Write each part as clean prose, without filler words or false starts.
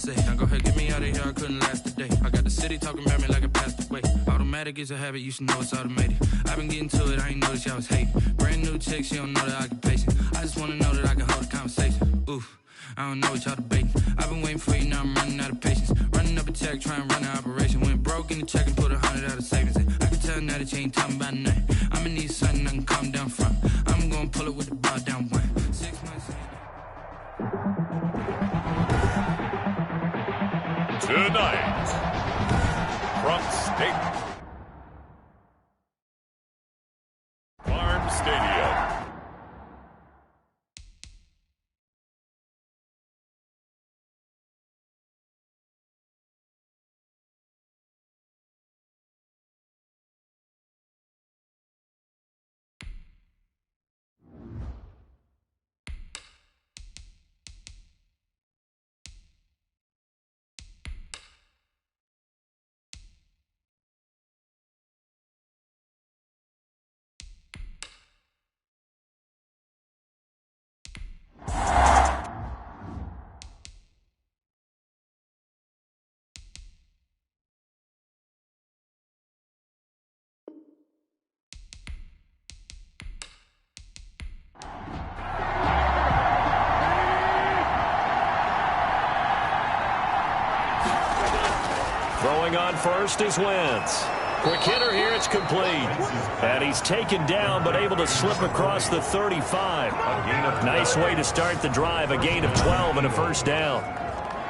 say. Now go ahead, get me out of here, I couldn't last a day. I got the city talking about me like I passed away. Automatic is a habit, you should know it's automated. I've been getting to it, I ain't noticed y'all was hating. Brand new chick, she don't know the occupation. I just wanna know that I can hold a conversation. Oof, I don't know what y'all debating. I've been waiting for you, now I'm running out of patience. Running up a check, trying to run an operation. Went broke in the check and put 100 out of savings in. I can tell now that you ain't talking about nothing. I'ma need something I can calm down from. I'm gonna pull it with the bar down one. 6 months in. Tonight, from State Farm Stadium. Throwing on first is Wentz. Quick hitter here, it's complete. And he's taken down, but able to slip across the 35. Nice way to start the drive, a gain of 12 and a first down.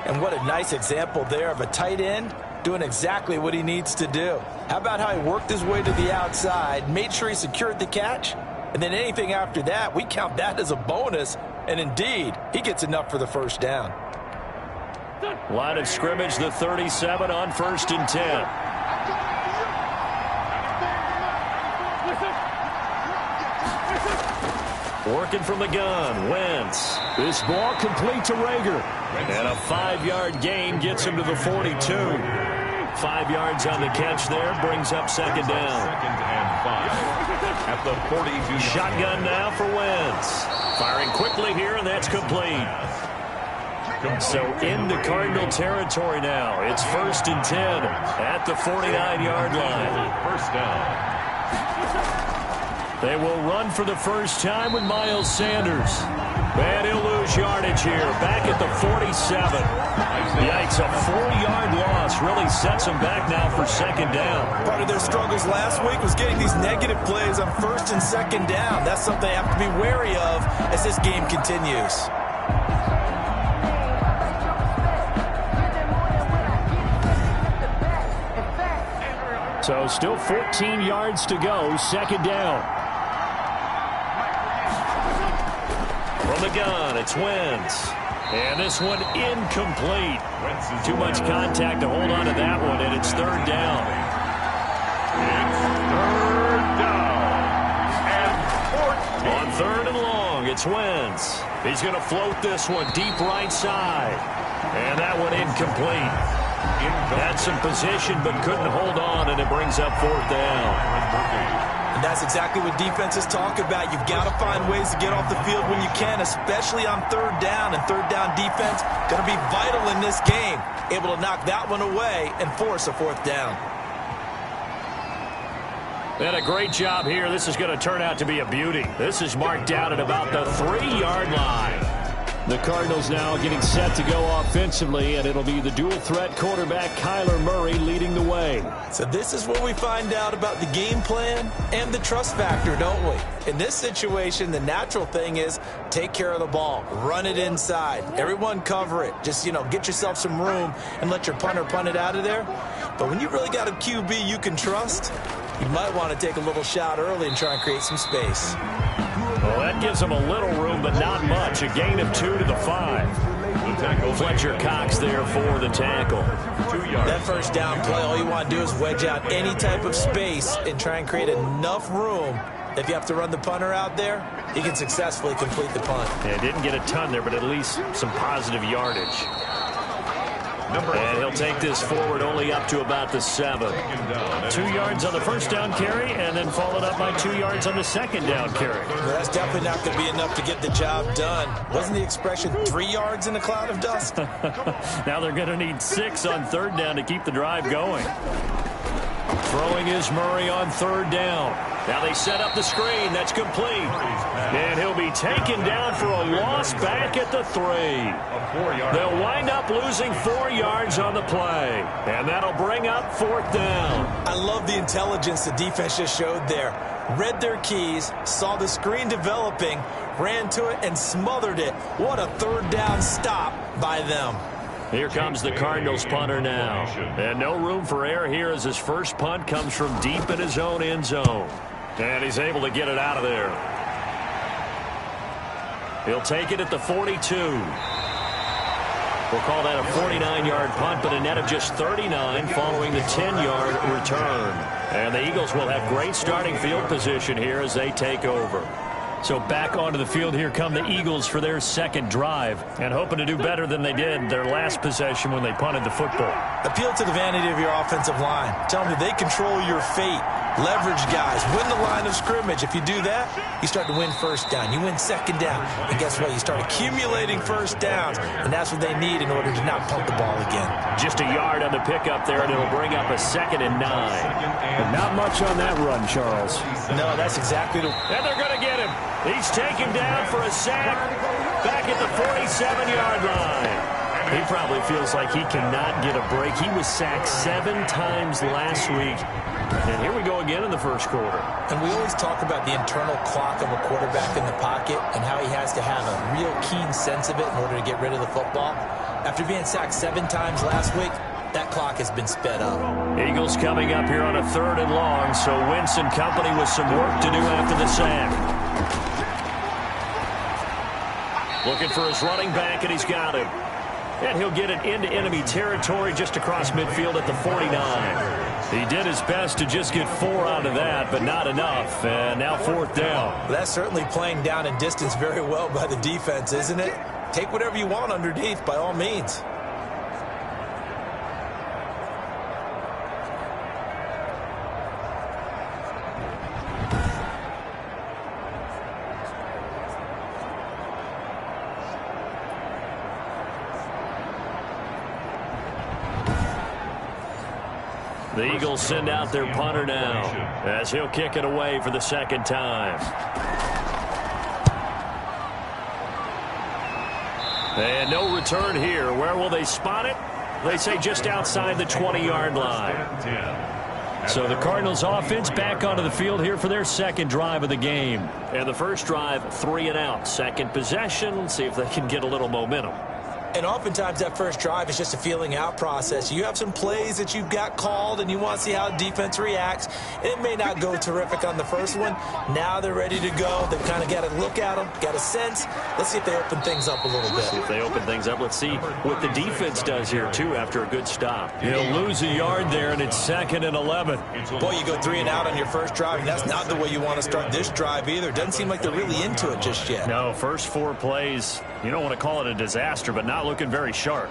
And what a nice example there of a tight end doing exactly what he needs to do. How about how he worked his way to the outside, made sure he secured the catch, and then anything after that, we count that as a bonus. And indeed, he gets enough for the first down. Line of scrimmage, the 37 on 1st and 10. Working from the gun, Wentz. This ball complete to Rager. And a 5-yard gain gets him to the 42. 5 yards on the catch there, brings up second down. 2nd and 5 at the 42. Shotgun now for Wentz. Firing quickly here, and that's complete. So into Cardinal territory now. It's 1st and 10 at the 49-yard line. First down. They will run for the first time with Miles Sanders. And he'll lose yardage here. Back at the 47. Yikes, a 4-yard loss really sets them back now for second down. Part of their struggles last week was getting these negative plays on 1st and 2nd down. That's something they have to be wary of as this game continues. So still 14 yards to go, second down. From the gun, it's Wentz. And this one incomplete. Too much contact to hold on to that one, and it's third down. It's third down. And 14. On third and long, it's Wentz. He's going to float this one deep right side. And that one incomplete. Had some position but couldn't hold on, and it brings up fourth down. And that's exactly what defenses talk about. You've got to find ways to get off the field when you can, especially on third down. And third down defense going to be vital in this game. Able to knock that one away and force a fourth down. And a great job here. This is going to turn out to be a beauty. This is marked down at about the 3-yard line. The Cardinals now getting set to go offensively, and it'll be the dual-threat quarterback Kyler Murray leading the way. So this is where we find out about the game plan and the trust factor, don't we? In this situation, the natural thing is take care of the ball, run it inside, everyone cover it. Just, get yourself some room and let your punter punt it out of there. But when you really got a QB you can trust, you might want to take a little shot early and try and create some space. Well, that gives them a little room, but not much. A gain of 2 to the 5. Fletcher Cox there for the tackle. 2 yards. That first down play, all you want to do is wedge out any type of space and try and create enough room. If you have to run the punter out there, he can successfully complete the punt. Yeah, didn't get a ton there, but at least some positive yardage. And he'll take this forward only up to about the 7. 2 yards on the first down carry, and then followed up by 2 yards on the second down carry. Well, that's definitely not going to be enough to get the job done. Wasn't the expression 3 yards in a cloud of dust? Now they're going to need 6 on third down to keep the drive going. Throwing is Murray on third down. Now they set up the screen. That's complete. And he'll be taken down for a loss back at the 3. They'll wind up losing 4 yards on the play. And that'll bring up 4th down. I love the intelligence the defense just showed there. Read their keys, saw the screen developing, ran to it, and smothered it. What a third down stop by them. Here comes the Cardinals punter now. And no room for error here as his first punt comes from deep in his own end zone. And he's able to get it out of there. He'll take it at the 42. We'll call that a 49-yard punt, but a net of just 39 following the 10-yard return. And the Eagles will have great starting field position here as they take over. So back onto the field, here come the Eagles for their second drive, and hoping to do better than they did their last possession when they punted the football. Appeal to the vanity of your offensive line. Tell them they control your fate. Leverage guys. Win the line of scrimmage. If you do that, you start to win first down. You win second down. And guess what? You start accumulating first downs, and that's what they need in order to not punt the ball again. Just a yard on the pickup there, and it'll bring up a 2nd and 9. Not much on that run, Charles. No, that's exactly the... And they're going to get him. He's taken down for a sack back at the 47-yard line. He probably feels like he cannot get a break. He was sacked 7 times last week. And here we go again in the first quarter. And we always talk about the internal clock of a quarterback in the pocket and how he has to have a real keen sense of it in order to get rid of the football. After being sacked 7 times last week, that clock has been sped up. Eagles coming up here on a 3rd and long, so Wentz and company with some work to do after the sack. Looking for his running back, and he's got him. And he'll get it into enemy territory just across midfield at the 49. He did his best to just get 4 out of that, but not enough. And now 4th down. Well, that's certainly playing down and distance very well by the defense, isn't it? Take whatever you want underneath, by all means. The Eagles send out their punter now as he'll kick it away for the 2nd time. And no return here. Where will they spot it? They say just outside the 20-yard line. So the Cardinals offense back onto the field here for their second drive of the game. And the first drive, 3 and out. Second possession, see if they can get a little momentum. And oftentimes that first drive is just a feeling out process. You have some plays that you've got called and you want to see how the defense reacts. It may not go terrific on the first one. Now they're ready to go. They've kind of got to look at them, got a sense. Let's see if they open things up a little bit. See if they open things up. Let's see what the defense does here, too, after a good stop. He'll lose a yard there, and it's 2nd and 11. Boy, you go 3 and out on your first drive, and that's not the way you want to start this drive either. Doesn't seem like they're really into it just yet. No, first 4 plays, you don't want to call it a disaster, but not looking very sharp.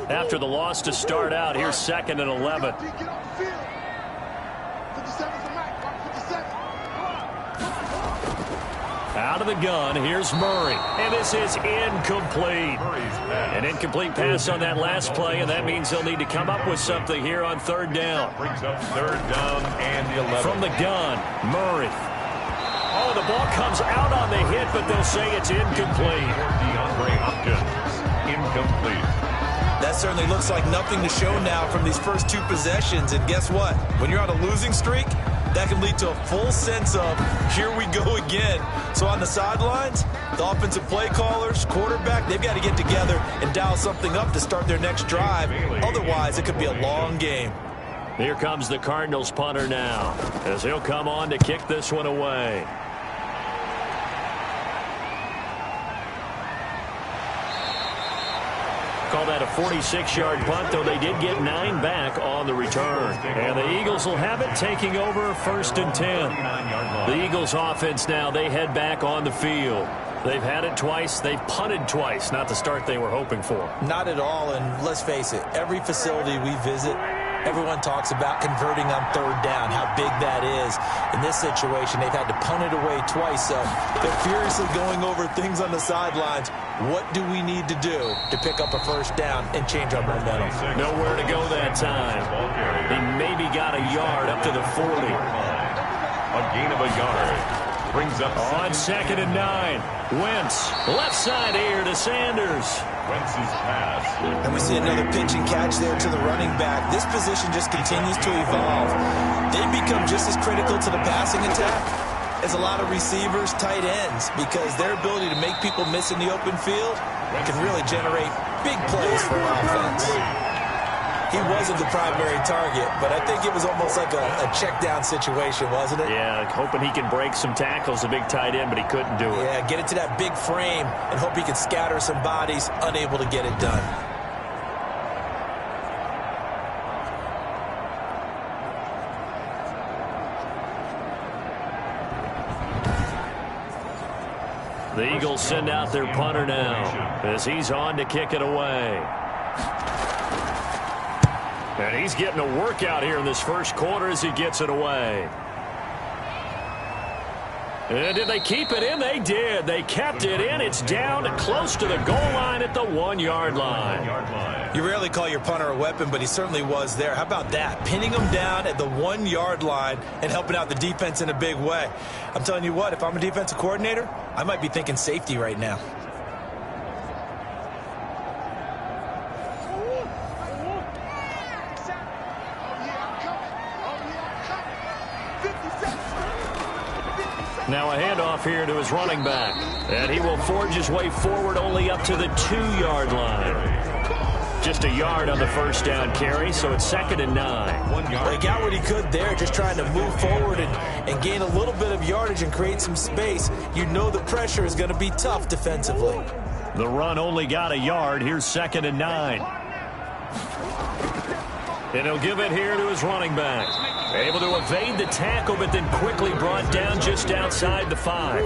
After the loss to start out, here's 2nd and 11. Out of the gun, here's Murray. And this is incomplete. An incomplete pass on that last play, and that means they'll need to come up with something here on 3rd down. Brings up 3rd down and 11. From the gun, Murray. Oh, the ball comes out on the hit, but they'll say it's incomplete. DeAndre Hopkins, incomplete. That certainly looks like nothing to show now from these first 2 possessions. And guess what? When you're on a losing streak, that can lead to a full sense of, here we go again. So on the sidelines, the offensive play callers, quarterback, they've got to get together and dial something up to start their next drive. Otherwise, it could be a long game. Here comes the Cardinals punter now, as he'll come on to kick this one away. Call that a 46-yard punt, though they did get 9 back on the return. And the Eagles will have it, taking over 1st and 10. The Eagles offense now, they head back on the field. They've had it twice. They've punted twice. Not the start they were hoping for. Not at all, and let's face it, every facility we visit, everyone talks about converting on 3rd down, how big that is. In this situation, they've had to punt it away twice, so they're furiously going over things on the sidelines. What do we need to do to pick up a 1st down and change our momentum? Nowhere to go that time. He maybe got a yard up to the 40. A gain of a yard. Brings up on 2nd and 9. Wentz, left side here to Sanders. Wentz's pass. And we see another pitch and catch there to the running back. This position just continues to evolve. They become just as critical to the passing attack as a lot of receivers, tight ends, because their ability to make people miss in the open field can really generate big plays for an offense. He wasn't the primary target, but I think it was almost like a check down situation, wasn't it? Yeah, hoping he can break some tackles, a big tight end, but he couldn't do it. Yeah, get it to that big frame and hope he can scatter some bodies, unable to get it done. The Eagles send out their punter now as he's on to kick it away. And he's getting a workout here in this first quarter as he gets it away. And did they keep it in? They did. They kept it in. It's down close to the goal line at the 1-yard line. You rarely call your punter a weapon, but he certainly was there. How about that? Pinning him down at the 1-yard line and helping out the defense in a big way. I'm telling you what, if I'm a defensive coordinator, I might be thinking safety right now. Now a handoff here to his running back. And he will forge his way forward only up to the 2-yard line. Just a yard on the 1st down carry, so it's 2nd and 9. 1 yard. Well, he got what he could there, just trying to move forward and gain a little bit of yardage and create some space. You know the pressure is going to be tough defensively. The run only got a yard. Here's 2nd and 9. And he'll give it here to his running back. Able to evade the tackle, but then quickly brought down just outside the 5.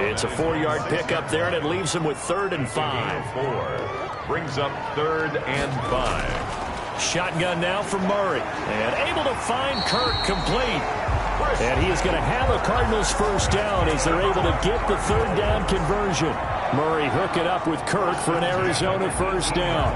It's a 4-yard pickup there, and it leaves him with 3rd and 5. Brings up 3rd and 5. Shotgun now from Murray. And able to find Kirk complete. And he is going to have a Cardinals 1st down as they're able to get the 3rd down conversion. Murray hook it up with Kirk for an Arizona 1st down.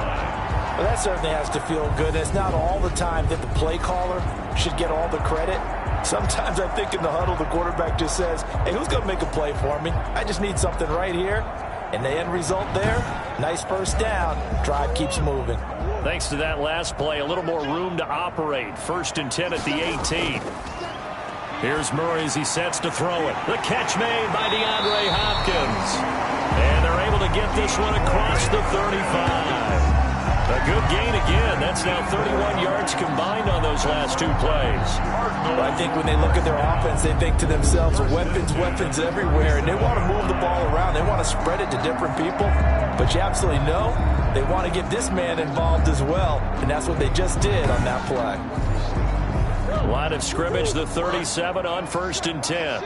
Well, that certainly has to feel good. It's not all the time that the play caller should get all the credit. Sometimes I think in the huddle, the quarterback just says, hey, who's going to make a play for me? I just need something right here. And the end result there, nice 1st down. Drive keeps moving. Thanks to that last play, a little more room to operate. 1st and 10 at the 18. Here's Murray as he sets to throw it. The catch made by DeAndre Hopkins. And they're able to get this one across the 35. A good gain again. That's now 31 yards combined on those last 2 plays. Well, I think when they look at their offense, they think to themselves, weapons everywhere, and they want to move the ball around. They want to spread it to different people. But you absolutely know they want to get this man involved as well, and that's what they just did on that play. Line of scrimmage, the 37 on 1st and 10.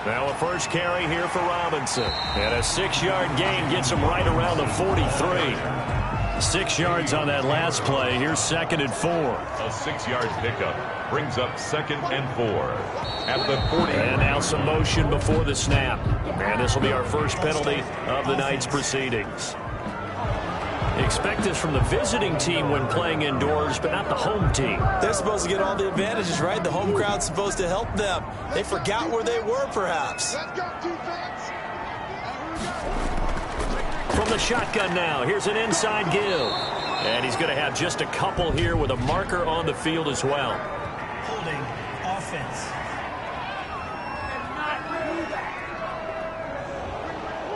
Now a first carry here for Robinson. And a 6-yard gain gets him right around the 43. 6 yards on that last play. Here's 2nd and 4. A 6-yard pickup brings up 2nd and 4 at the 40. And now some motion before the snap. And this will be our first penalty of the night's proceedings. Expect this from the visiting team when playing indoors, but not the home team. They're supposed to get all the advantages, right? The home crowd's supposed to help them. They forgot where they were, perhaps. From the shotgun now, here's an inside give. And he's going to have just a couple here with a marker on the field as well. Holding offense.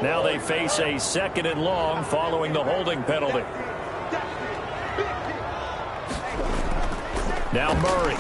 Now they face a 2nd and long following the holding penalty. Now Murray.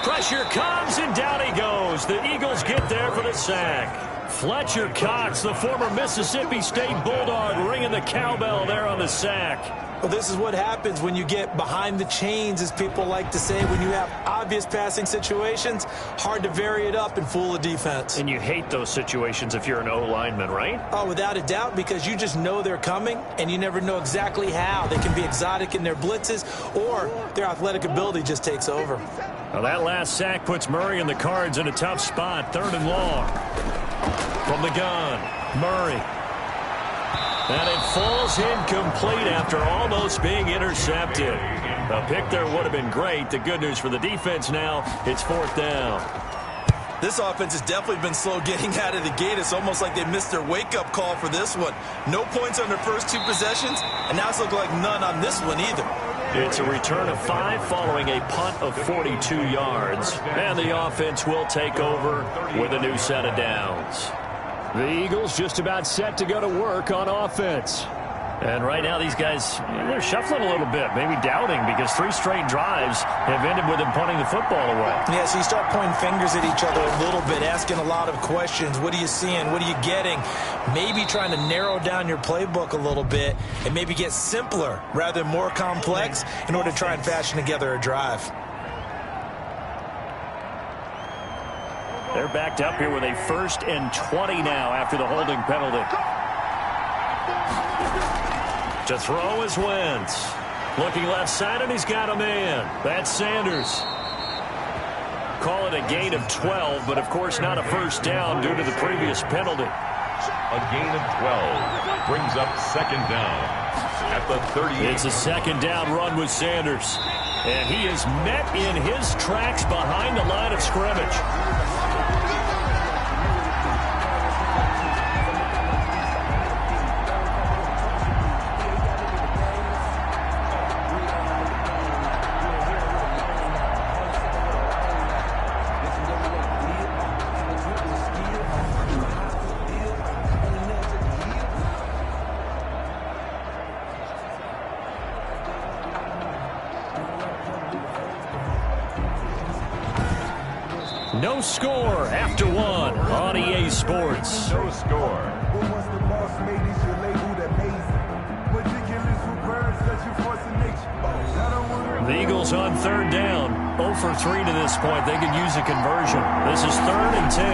Pressure comes, and down he goes. The Eagles get there for the sack. Fletcher Cox, the former Mississippi State Bulldog, ringing the cowbell there on the sack. Well, this is what happens when you get behind the chains, as people like to say. When you have obvious passing situations, hard to vary it up and fool the defense. And you hate those situations if you're an O-lineman, right? Oh, without a doubt, because you just know they're coming, and you never know exactly how. They can be exotic in their blitzes, or their athletic ability just takes over. Well, that last sack puts Murray and the Cards in a tough spot. 3rd and long. From the gun, Murray. And it falls incomplete after almost being intercepted. A pick there would have been great. The good news for the defense now, it's 4th down. This offense has definitely been slow getting out of the gate. It's almost like they missed their wake-up call for this one. No points on their first 2 possessions, and now it's looking like none on this one either. It's a return of 5 following a punt of 42 yards. And the offense will take over with a new set of downs. The Eagles just about set to go to work on offense. And right now these guys, they're shuffling a little bit, maybe doubting, because 3 straight drives have ended with them punting the football away. Yeah, so you start pointing fingers at each other a little bit, asking a lot of questions. What are you seeing? What are you getting? Maybe trying to narrow down your playbook a little bit and maybe get simpler rather than more complex in order to try and fashion together a drive. They're backed up here with a 1st and 20 now after the holding penalty. To throw is Wentz. Looking left side, and he's got a man. That's Sanders. Call it a gain of 12, but of course not a first down due to the previous penalty. A gain of 12 brings up 2nd down at the 38. It's a 2nd down run with Sanders. And he is met in his tracks behind the line of scrimmage. No score after 1 on EA Sports. No score. The Eagles on 3rd down. 0 for 3 to this point. They could use a conversion. This is 3rd and 10.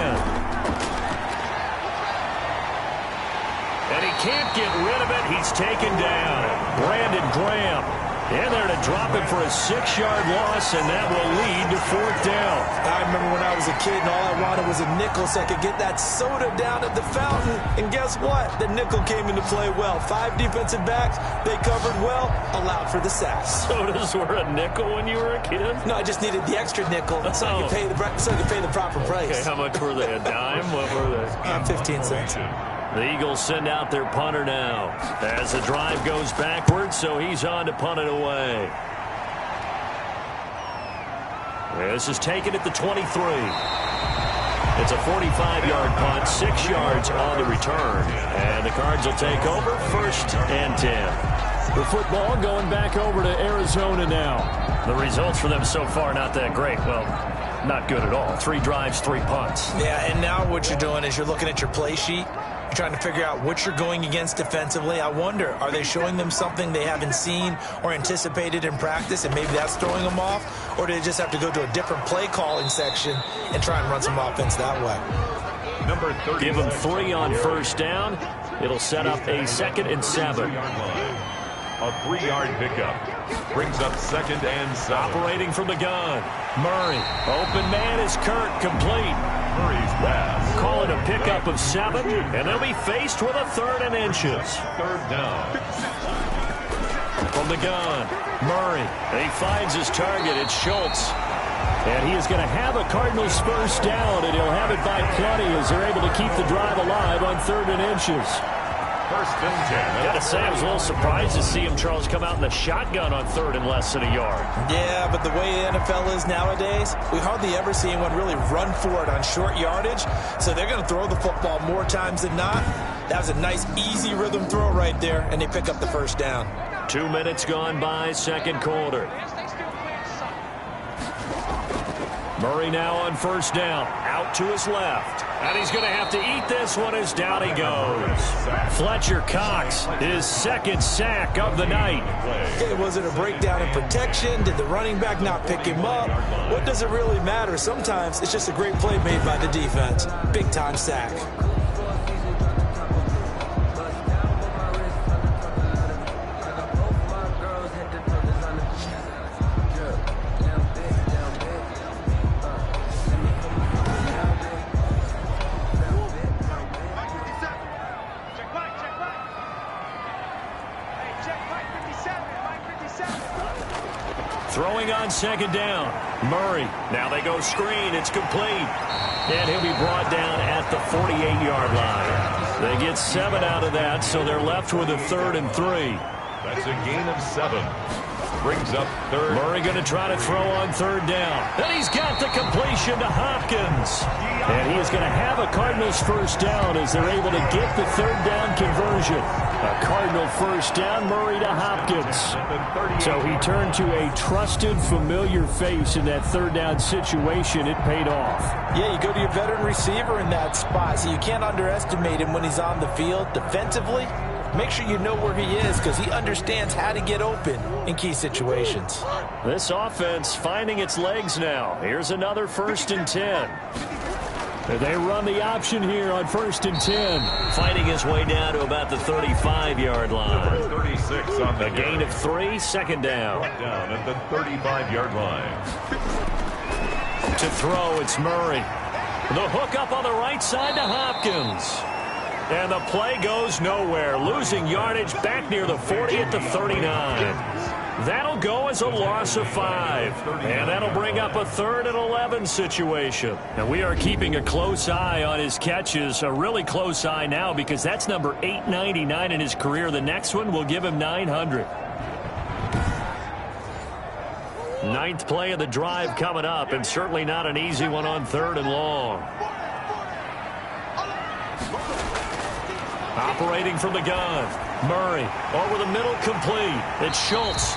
And he can't get rid of it. He's taken down. Brandon Graham in there to drop him for a 6-yard loss, and that will lead to 4th down. I remember when I was a kid and all I wanted was a nickel so I could get that soda down at the fountain. And guess what? The nickel came into play well. 5 defensive backs, they covered well, allowed for the sacks. Sodas were a nickel when you were a kid? No, I just needed the extra nickel so I could pay the proper price. Okay, how much were they? A dime? What were they? 15 cents. The Eagles send out their punter now as the drive goes backwards, so he's on to punt it away. This is taken at the 23. It's a 45-yard punt, 6 yards on the return. And the Cards will take over 1st and 10. The football going back over to Arizona now. The results for them so far not that great. Well, not good at all. 3 drives, 3 punts. Yeah, and now what you're doing is you're looking at your play sheet. You're trying to figure out what you're going against defensively. I wonder, are they showing them something they haven't seen or anticipated in practice, and maybe that's throwing them off? Or do they just have to go to a different play calling section and try and run some offense that way? Number 30. Give them 3 on 1st down. It'll set up a 2nd and 7. A 3-yard pickup brings up 2nd and 7. Operating from the gun. Murray. Open man is Kirk. Complete. Murray's pass. Call it a pickup of 7, and they'll be faced with a 3rd and inches. 3rd down. From the gun. Murray. He finds his target. It's Schultz. And he is going to have a Cardinals first down, and he'll have it by plenty as they're able to keep the drive alive on 3rd and inches. 1st and 10. Gotta say, I was a little surprised to see him, Charles, come out in the shotgun on 3rd and less than a yard. Yeah, but the way the NFL is nowadays, we hardly ever see anyone really run for it on short yardage. So they're going to throw the football more times than not. That was a nice, easy rhythm throw right there, and they pick up the 1st down. 2 minutes gone by, 2nd quarter. Murray now on first down. Out to his left. And he's going to have to eat this one as down he goes. Fletcher Cox, his second sack of the night. Okay, was it a breakdown in protection? Did the running back not pick him up? What does it really matter? Sometimes it's just a great play made by the defense. Big-time sack. Throwing on second down. Murray. Now they go screen. It's complete. And he'll be brought down at the 48-yard line. They get 7 out of that, so they're left with a 3rd and 3. That's a gain of 7. Brings up third. Murray going to try to throw on third down. And he's got the completion to Hopkins. And he is going to have a Cardinals first down as they're able to get the third down conversion. A Cardinal first down, Murray to Hopkins. So he turned to a trusted, familiar face in that third down situation. It paid off. Yeah, you go to your veteran receiver in that spot, so you can't underestimate him when he's on the field defensively. Make sure you know where he is because he understands how to get open in key situations. This offense finding its legs now. Here's another 1st and 10. They run the option here on 1st and 10. Fighting his way down to about the 35-yard line. 36 on the A gain of 3, second down. Down at the 35-yard line. To throw, it's Murray. The hook up on the right side to Hopkins. And the play goes nowhere. Losing yardage back near the 40 at the 39. That'll go as a loss of 5. And that'll bring up a 3rd and 11 situation. And we are keeping a close eye on his catches. A really close eye now because that's number 899 in his career. The next one will give him 900. 9th play of the drive coming up, and certainly not an easy one on 3rd and long. Operating from the gun. Murray over the middle, complete. It's Schultz.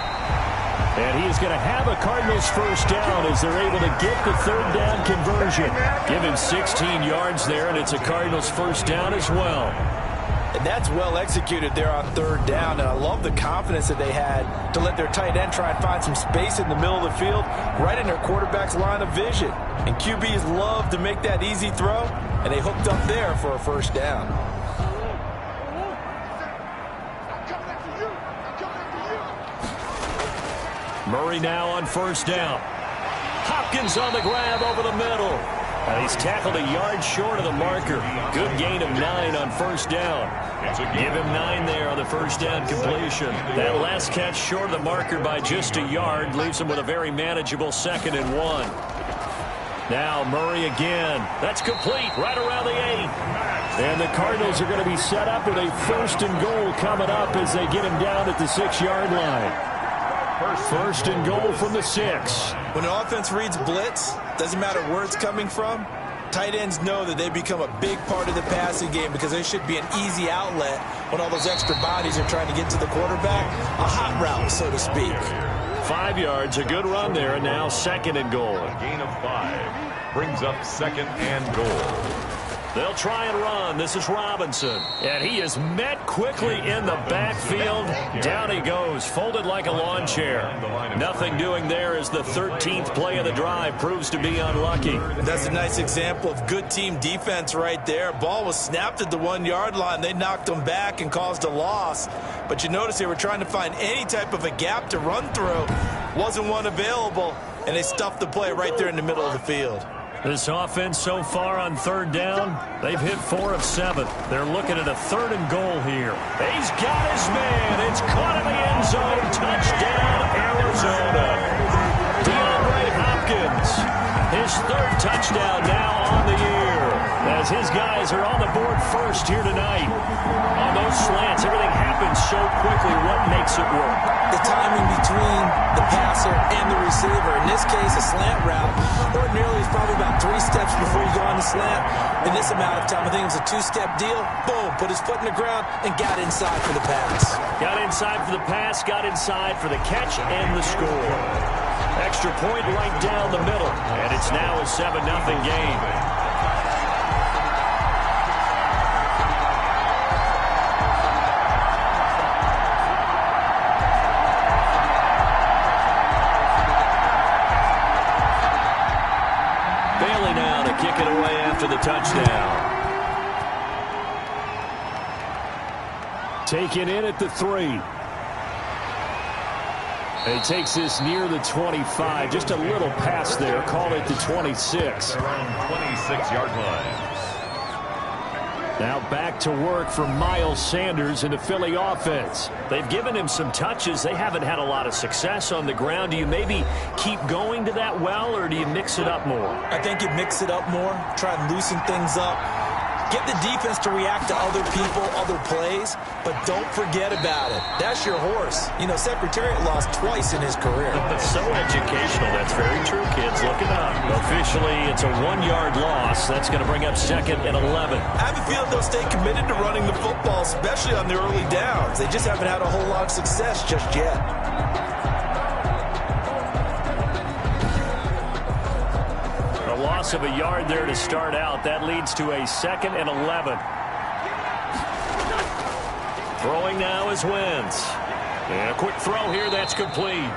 And he is going to have a Cardinals first down as they're able to get the third down conversion. Give him 16 yards there, and it's a Cardinals first down as well. And that's well executed there on third down. And I love the confidence that they had to let their tight end try and find some space in the middle of the field, right in their quarterback's line of vision. And QBs love to make that easy throw, and they hooked up there for a first down. Murray now on first down. Hopkins on the grab over the middle. And he's tackled a yard short of the marker. Good gain of 9 on first down. Give him 9 there on the first down completion. That last catch short of the marker by just a yard leaves him with a very manageable 2nd and 1. Now Murray again. That's complete right around the 8. And the Cardinals are going to be set up with a 1st and goal coming up as they get him down at the 6-yard line. 1st and goal from the 6. When an offense reads blitz, doesn't matter where it's coming from, tight ends know that they become a big part of the passing game because there should be an easy outlet when all those extra bodies are trying to get to the quarterback. A hot route, so to speak. 5 yards, a good run there, and now 2nd and goal. A gain of 5 brings up 2nd and goal. They'll try and run. This is Robinson. And he is met quickly in the backfield. Down he goes, folded like a lawn chair. Nothing doing there as the 13th play of the drive proves to be unlucky. That's a nice example of good team defense right there. Ball was snapped at the 1-yard line. They knocked him back and caused a loss. But you notice they were trying to find any type of a gap to run through. Wasn't one available, and they stuffed the play right there in the middle of the field. This offense so far on third down, they've hit 4 of 7. They're looking at a 3rd and goal here. He's got his man. It's caught in the end zone. Touchdown, Arizona. DeAndre Hopkins, his 3rd touchdown now on the year. As his guys are on the board first here tonight. On those slants, everything happens so quickly. What makes it work? The timing between the passer and the receiver. In this case, a slant route. Ordinarily, it's probably about 3 steps before you go on the slant. In this amount of time, I think it was a 2-step deal. Boom, put his foot in the ground and got inside for the pass. Got inside for the pass, got inside for the catch and the score. Extra point right down the middle. And it's now a 7-0 game. Bailey now to kick it away after the touchdown. Taken in at the 3. He takes this near the 25. Just a little pass there. Call it the 26. Around 26-yard line. Now back to work for Miles Sanders in the Philly offense. They've given him some touches. They haven't had a lot of success on the ground. Do you maybe keep going to that well, or do you mix it up more? I think you mix it up more, try and loosen things up. Get the defense to react to other people, other plays, but don't forget about it. That's your horse. You know, Secretariat lost twice in his career. That's so educational. That's very true, kids. Look it up. Officially, it's a 1-yard loss. That's going to bring up 2nd and 11. I have a feeling they'll stay committed to running the football, especially on the early downs. They just haven't had a whole lot of success just yet. Loss of a yard there to start out. That leads to a 2nd and 11. Throwing now is Wentz. And a quick throw here that's complete.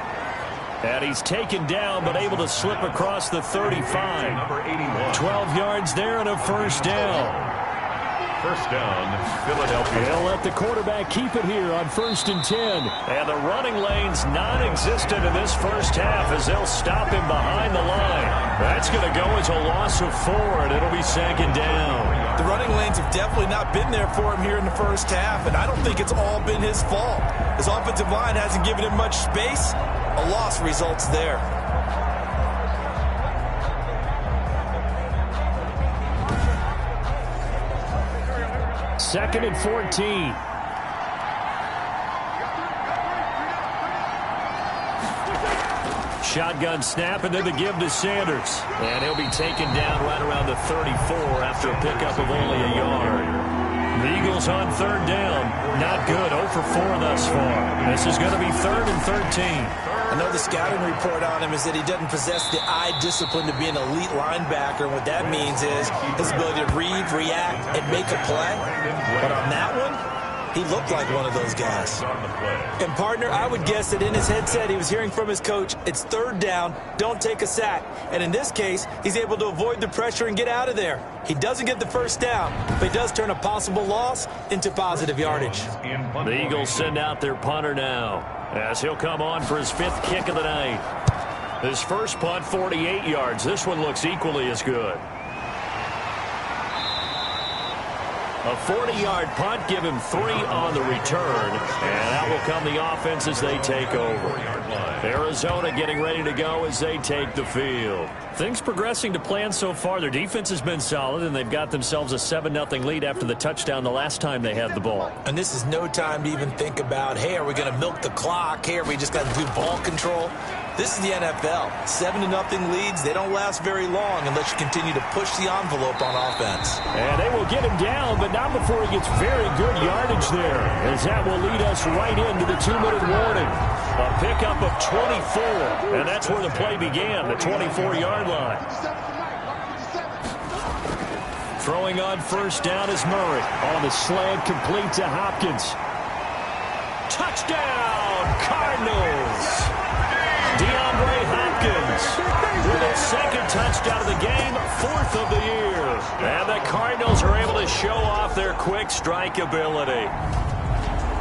And he's taken down but able to slip across the 35. Number 81. 12 yards there and a first down. First down, Philadelphia. They'll let the quarterback keep it here on 1st and 10. And the running lane's non-existent in this first half as they'll stop him behind the line. That's going to go as a loss of 4, and it'll be 2nd down. The running lanes have definitely not been there for him here in the first half, and I don't think it's all been his fault. His offensive line hasn't given him much space. A loss results there. Second and 14. Shotgun snap, and then the give to Sanders. And he'll be taken down right around the 34 after a pickup of only a yard. The Eagles on 3rd down. Not good. 0 for 4 thus far. This is going to be 3rd and 13. I know the scouting report on him is that he doesn't possess the eye discipline to be an elite linebacker. And what that means is his ability to read, react, and make a play. But on that one, he looked like one of those guys. And, partner, I would guess that in his headset he was hearing from his coach, it's 3rd down, don't take a sack. And in this case, he's able to avoid the pressure and get out of there. He doesn't get the first down, but he does turn a possible loss into positive yardage. The Eagles send out their punter now as he'll come on for his 5th kick of the night. His first punt, 48 yards. This one looks equally as good. A 40-yard punt, give him 3 on the return, and out will come the offense as they take over. Arizona getting ready to go as they take the field. Things progressing to plan so far. Their defense has been solid, and they've got themselves a 7-0 lead after the touchdown the last time they had the ball. And this is no time to even think about, hey, are we going to milk the clock? Hey, are we just going to do ball control? This is the NFL. 7-0 leads, they don't last very long unless you continue to push the envelope on offense. And they will get him down, but not before he gets very good yardage there, as that will lead us right into the 2-minute warning. A pickup of 24, and that's where the play began, the 24-yard line. Throwing on first down is Murray. On the slant, complete to Hopkins. Touchdown, Cardinals! DeAndre Hopkins with his 2nd touchdown of the game, 4th of the year. And the Cardinals are able to show off their quick strike ability.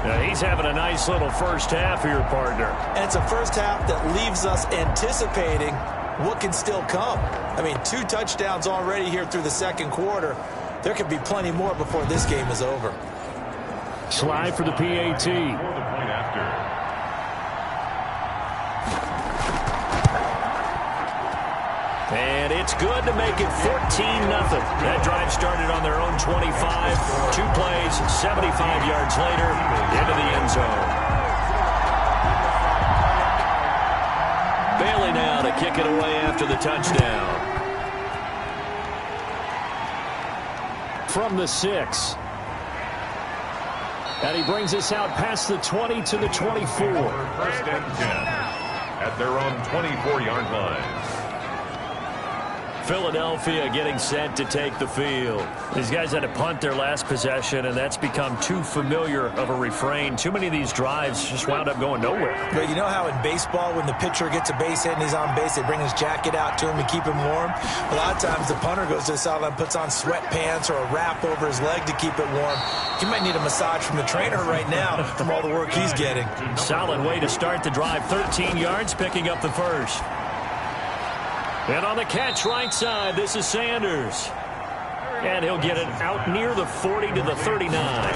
Now he's having a nice little first half here, partner. And it's a first half that leaves us anticipating what can still come. I mean, 2 touchdowns already here through the 2nd quarter. There could be plenty more before this game is over. Slide for the PAT. And it's good to make it 14-0. That drive started on their own 25. 2 plays, 75 yards later, into the end zone. Bailey now to kick it away after the touchdown. From the 6. And he brings us out past the 20 to the 24. First and 10. at their own 24-yard line. Philadelphia getting set to take the field. These guys had to punt their last possession, and that's become too familiar of a refrain. Too many of these drives just wound up going nowhere. But you know how in baseball, when the pitcher gets a base hit and he's on base, they bring his jacket out to him to keep him warm? A lot of times the punter goes to the sideline, puts on sweatpants or a wrap over his leg to keep it warm. He might need a massage from the trainer right now from all the work he's getting. Solid way to start the drive. 13 yards, picking up the first. And on the catch right side, this is Sanders. And he'll get it out near the 40 to the 39.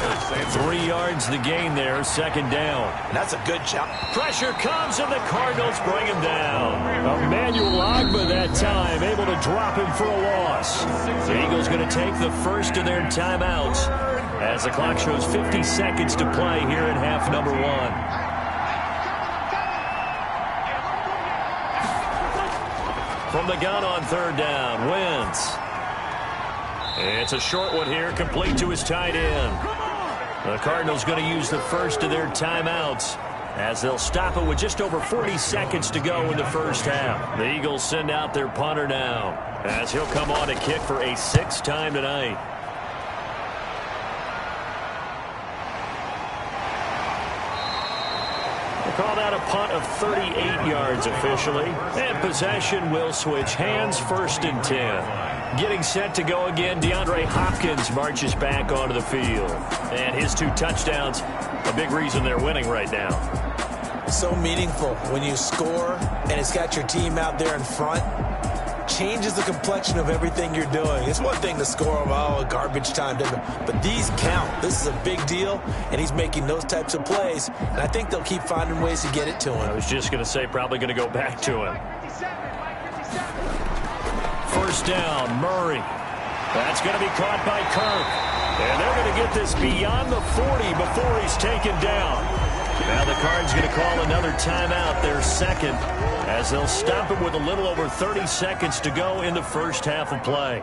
3 yards the gain there, second down. And that's a good job. Pressure comes, and the Cardinals bring him down. Emmanuel Ogbah that time, able to drop him for a loss. The Eagles going to take the first of their timeouts as the clock shows 50 seconds to play here in half number 1. From the gun on third down, Wentz. It's a short one here, complete to his tight end. The Cardinals going to use the first of their timeouts as they'll stop it with just over 40 seconds to go in the first half. The Eagles send out their punter now as he'll come on to kick for a 6th time tonight. Called out a punt of 38 yards officially. And possession will switch hands, 1st and 10. Getting set to go again, DeAndre Hopkins marches back onto the field. And his 2 touchdowns, a big reason they're winning right now. So meaningful when you score and it's got your team out there in front. Changes the complexion of everything you're doing. It's one thing to score, garbage time, but these count. This is a big deal, and he's making those types of plays, and I think they'll keep finding ways to get it to him. I was just going to say probably going to go back to him. First down, Murray. That's going to be caught by Kirk, and they're going to get this beyond the 40 before he's taken down. Now the Cards going to call another timeout, their second, as they'll stop it with a little over 30 seconds to go in the first half of play.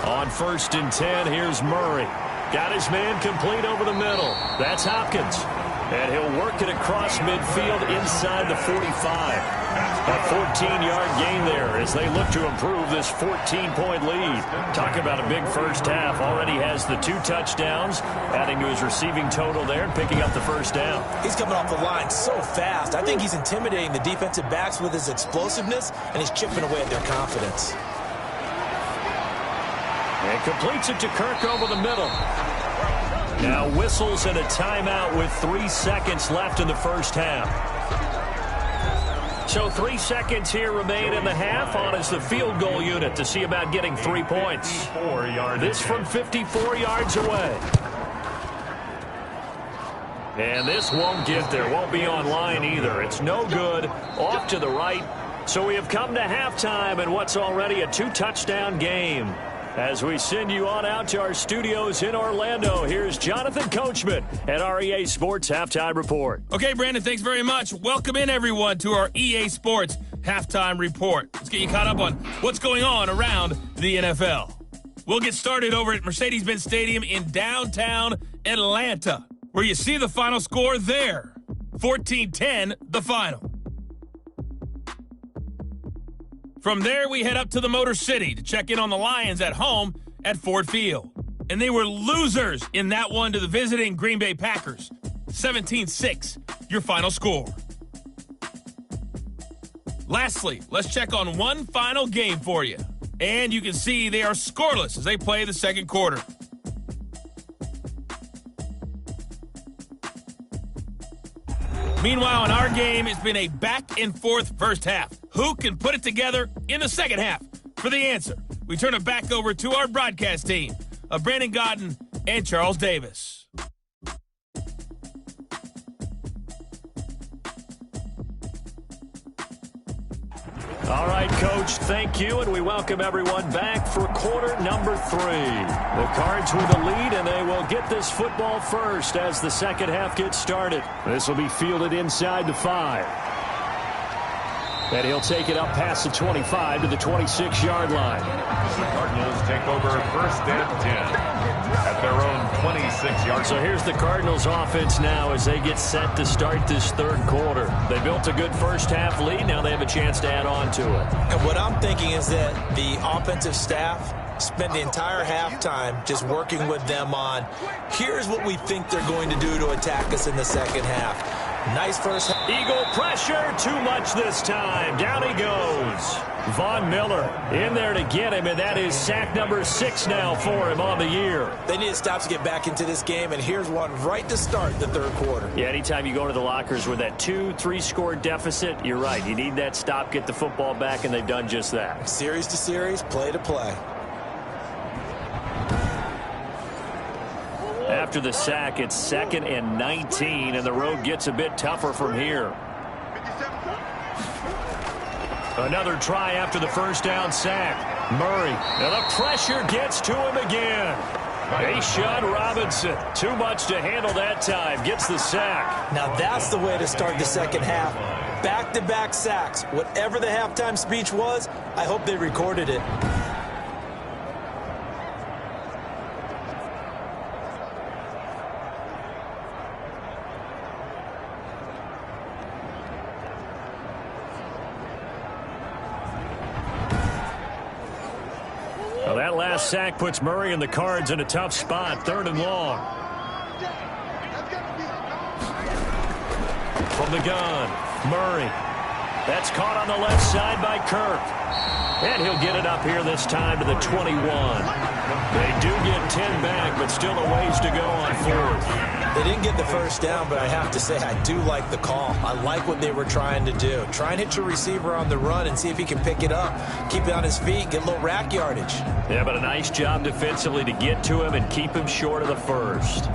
On 1st and 10, here's Murray. Got his man complete over the middle. That's Hopkins. And he'll work it across midfield inside the 45. A 14-yard gain there as they look to improve this 14-point lead. Talk about a big first half. Already has the 2 touchdowns, adding to his receiving total there and picking up the first down. He's coming off the line so fast. I think he's intimidating the defensive backs with his explosiveness, and he's chipping away at their confidence. And completes it to Kirk over the middle. Now whistles and a timeout with 3 seconds left in the first half. So 3 seconds here remain in the half. On is the field goal unit to see about getting 3 points. This from 54 yards away. And this won't get there. Won't be on line either. It's no good. Off to the right. So we have come to halftime in what's already a 2-touchdown game. As we send you on out to our studios in Orlando, here's Jonathan Coachman at our EA Sports Halftime Report. Okay, Brandon, thanks very much. Welcome in, everyone, to our EA Sports Halftime Report. Let's get you caught up on what's going on around the NFL. We'll get started over at Mercedes-Benz Stadium in downtown Atlanta, where you see the final score there. 14-10, the final. From there, we head up to the Motor City to check in on the Lions at home at Ford Field. And they were losers in that one to the visiting Green Bay Packers. 17-6, your final score. Lastly, let's check on one final game for you. And you can see they are scoreless as they play the second quarter. Meanwhile, in our game, it's been a back-and-forth first half. Who can put it together in the second half? For the answer, we turn it back over to our broadcast team of Brandon Godden and Charles Davis. All right, Coach, thank you, and we welcome everyone back for quarter number 3. The Cards with the lead, and they will get this football first as the second half gets started. This will be fielded inside the 5. And he'll take it up past the 25 to the 26-yard line. The Cardinals take over 1st and 10 at their own 26-yard So here's the Cardinals offense now as they get set to start this third quarter. They built a good first half lead. Now they have a chance to add on to it. And what I'm thinking is that the offensive staff spent the entire halftime just working with them on, here's what we think they're going to do to attack us in the second half. Nice first half. Eagle pressure, too much this time. Down he goes. Von Miller in there to get him, and that is sack number 6 now for him on the year. They need to stop to get back into this game, and here's one right to start the third quarter. Yeah, anytime you go to the lockers with that 2-3 score deficit, you're right. You need that stop, get the football back, and they've done just that. Series to series, play to play. After the sack, it's 2nd and 19, and the road gets a bit tougher from here. Another try after the first down sack. Murray, and the pressure gets to him again. Ashawn Robinson, too much to handle that time, gets the sack. Now that's the way to start the second half. Back-to-back sacks. Whatever the halftime speech was, I hope they recorded it. Well, that last sack puts Murray and the Cards in a tough spot, 3rd and long. From the gun, Murray. That's caught on the left side by Kirk. And he'll get it up here this time to the 21. They do get 10 back, but still a ways to go on 4th. They didn't get the first down, but I have to say I do like the call. I like what they were trying to do. Try and hit your receiver on the run and see if he can pick it up. Keep it on his feet, get a little rack yardage. Yeah, but a nice job defensively to get to him and keep him short of the first.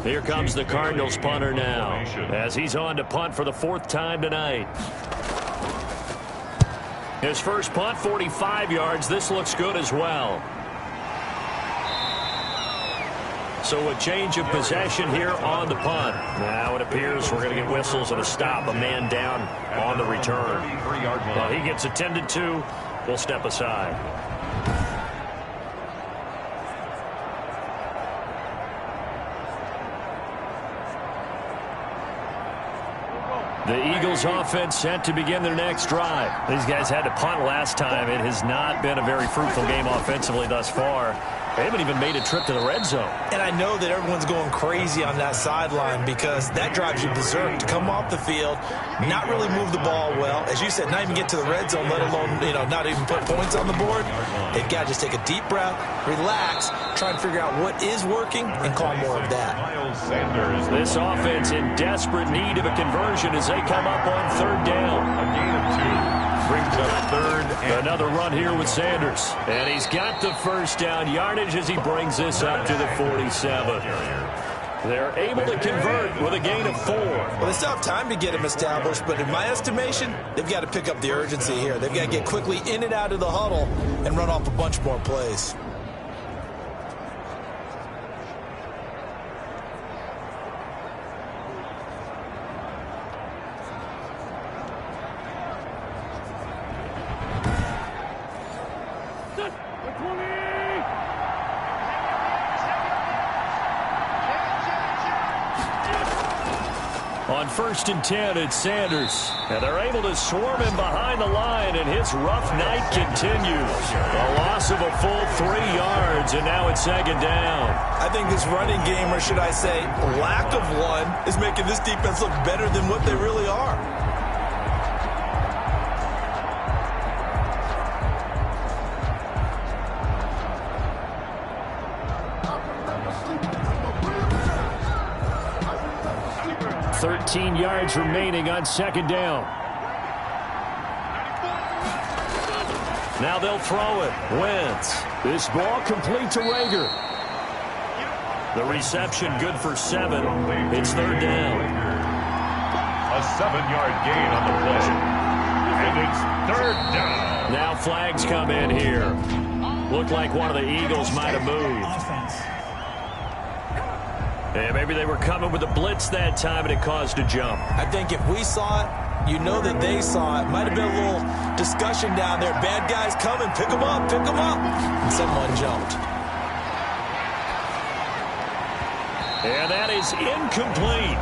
Here comes the Cardinals punter now as he's on to punt for the 4th time tonight. His first punt, 45 yards. This looks good as well. So a change of possession here on the punt. Now it appears we're going to get whistles and a stop, a man down on the return. Well, he gets attended to. We'll step aside. The Eagles offense set to begin their next drive. These guys had to punt last time. It has not been a very fruitful game offensively thus far. They haven't even made a trip to the red zone. And I know that everyone's going crazy on that sideline because that drives you berserk to come off the field, not really move the ball well. As you said, not even get to the red zone, let alone, not even put points on the board. They've got to just take a deep breath, relax, try and figure out what is working, and call more of that. This offense in desperate need of a conversion as they come up on 3rd down. A gain of 2. Brings up 3rd and another run here with Sanders. And he's got the first down yardage as he brings this up to the 47. They're able to convert with a gain of 4. Well, they still have time to get him established, but in my estimation, they've got to pick up the urgency here. They've got to get quickly in and out of the huddle and run off a bunch more plays. On 1st and 10, it's Sanders. And they're able to swarm him behind the line, and his rough night continues. A loss of a full 3 yards, and now it's 2nd down. I think this running game, or should I say lack of one, is making this defense look better than what they really are. $13 yards remaining on 2nd down. Now they'll throw it. Wentz. This ball complete to Rager. The reception good for 7. It's 3rd down. A 7-yard gain on the play. And it's 3rd down. Now flags come in here. Looked like one of the Eagles might have moved. And maybe they were coming with a blitz that time, and it caused a jump. I think if we saw it, you know that they saw it. Might have been a little discussion down there. Bad guys coming. Pick them up. Pick them up. And someone jumped. And that is incomplete.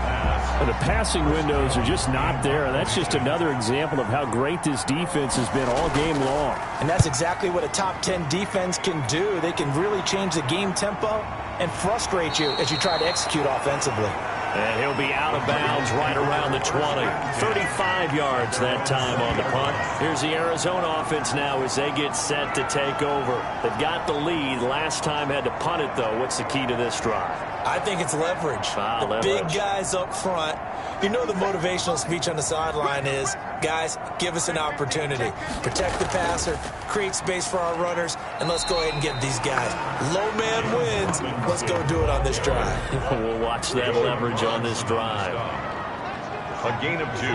And the passing windows are just not there. And that's just another example of how great this defense has been all game long. And that's exactly what a top 10 defense can do. They can really change the game tempo and frustrate you as you try to execute offensively. And he'll be out of bounds right around the 20. 35 yards that time on the punt. Here's the Arizona offense now as they get set to take over. They've got the lead. Last time had to punt it, though. What's the key to this drive? I think it's leverage. Leverage. Big guys up front. You know the motivational speech on the sideline is, guys, give us an opportunity. Protect the passer, create space for our runners, and let's go ahead and get these guys. Low man wins. Let's go do it on this drive. We'll watch that leverage on this drive. A gain of 2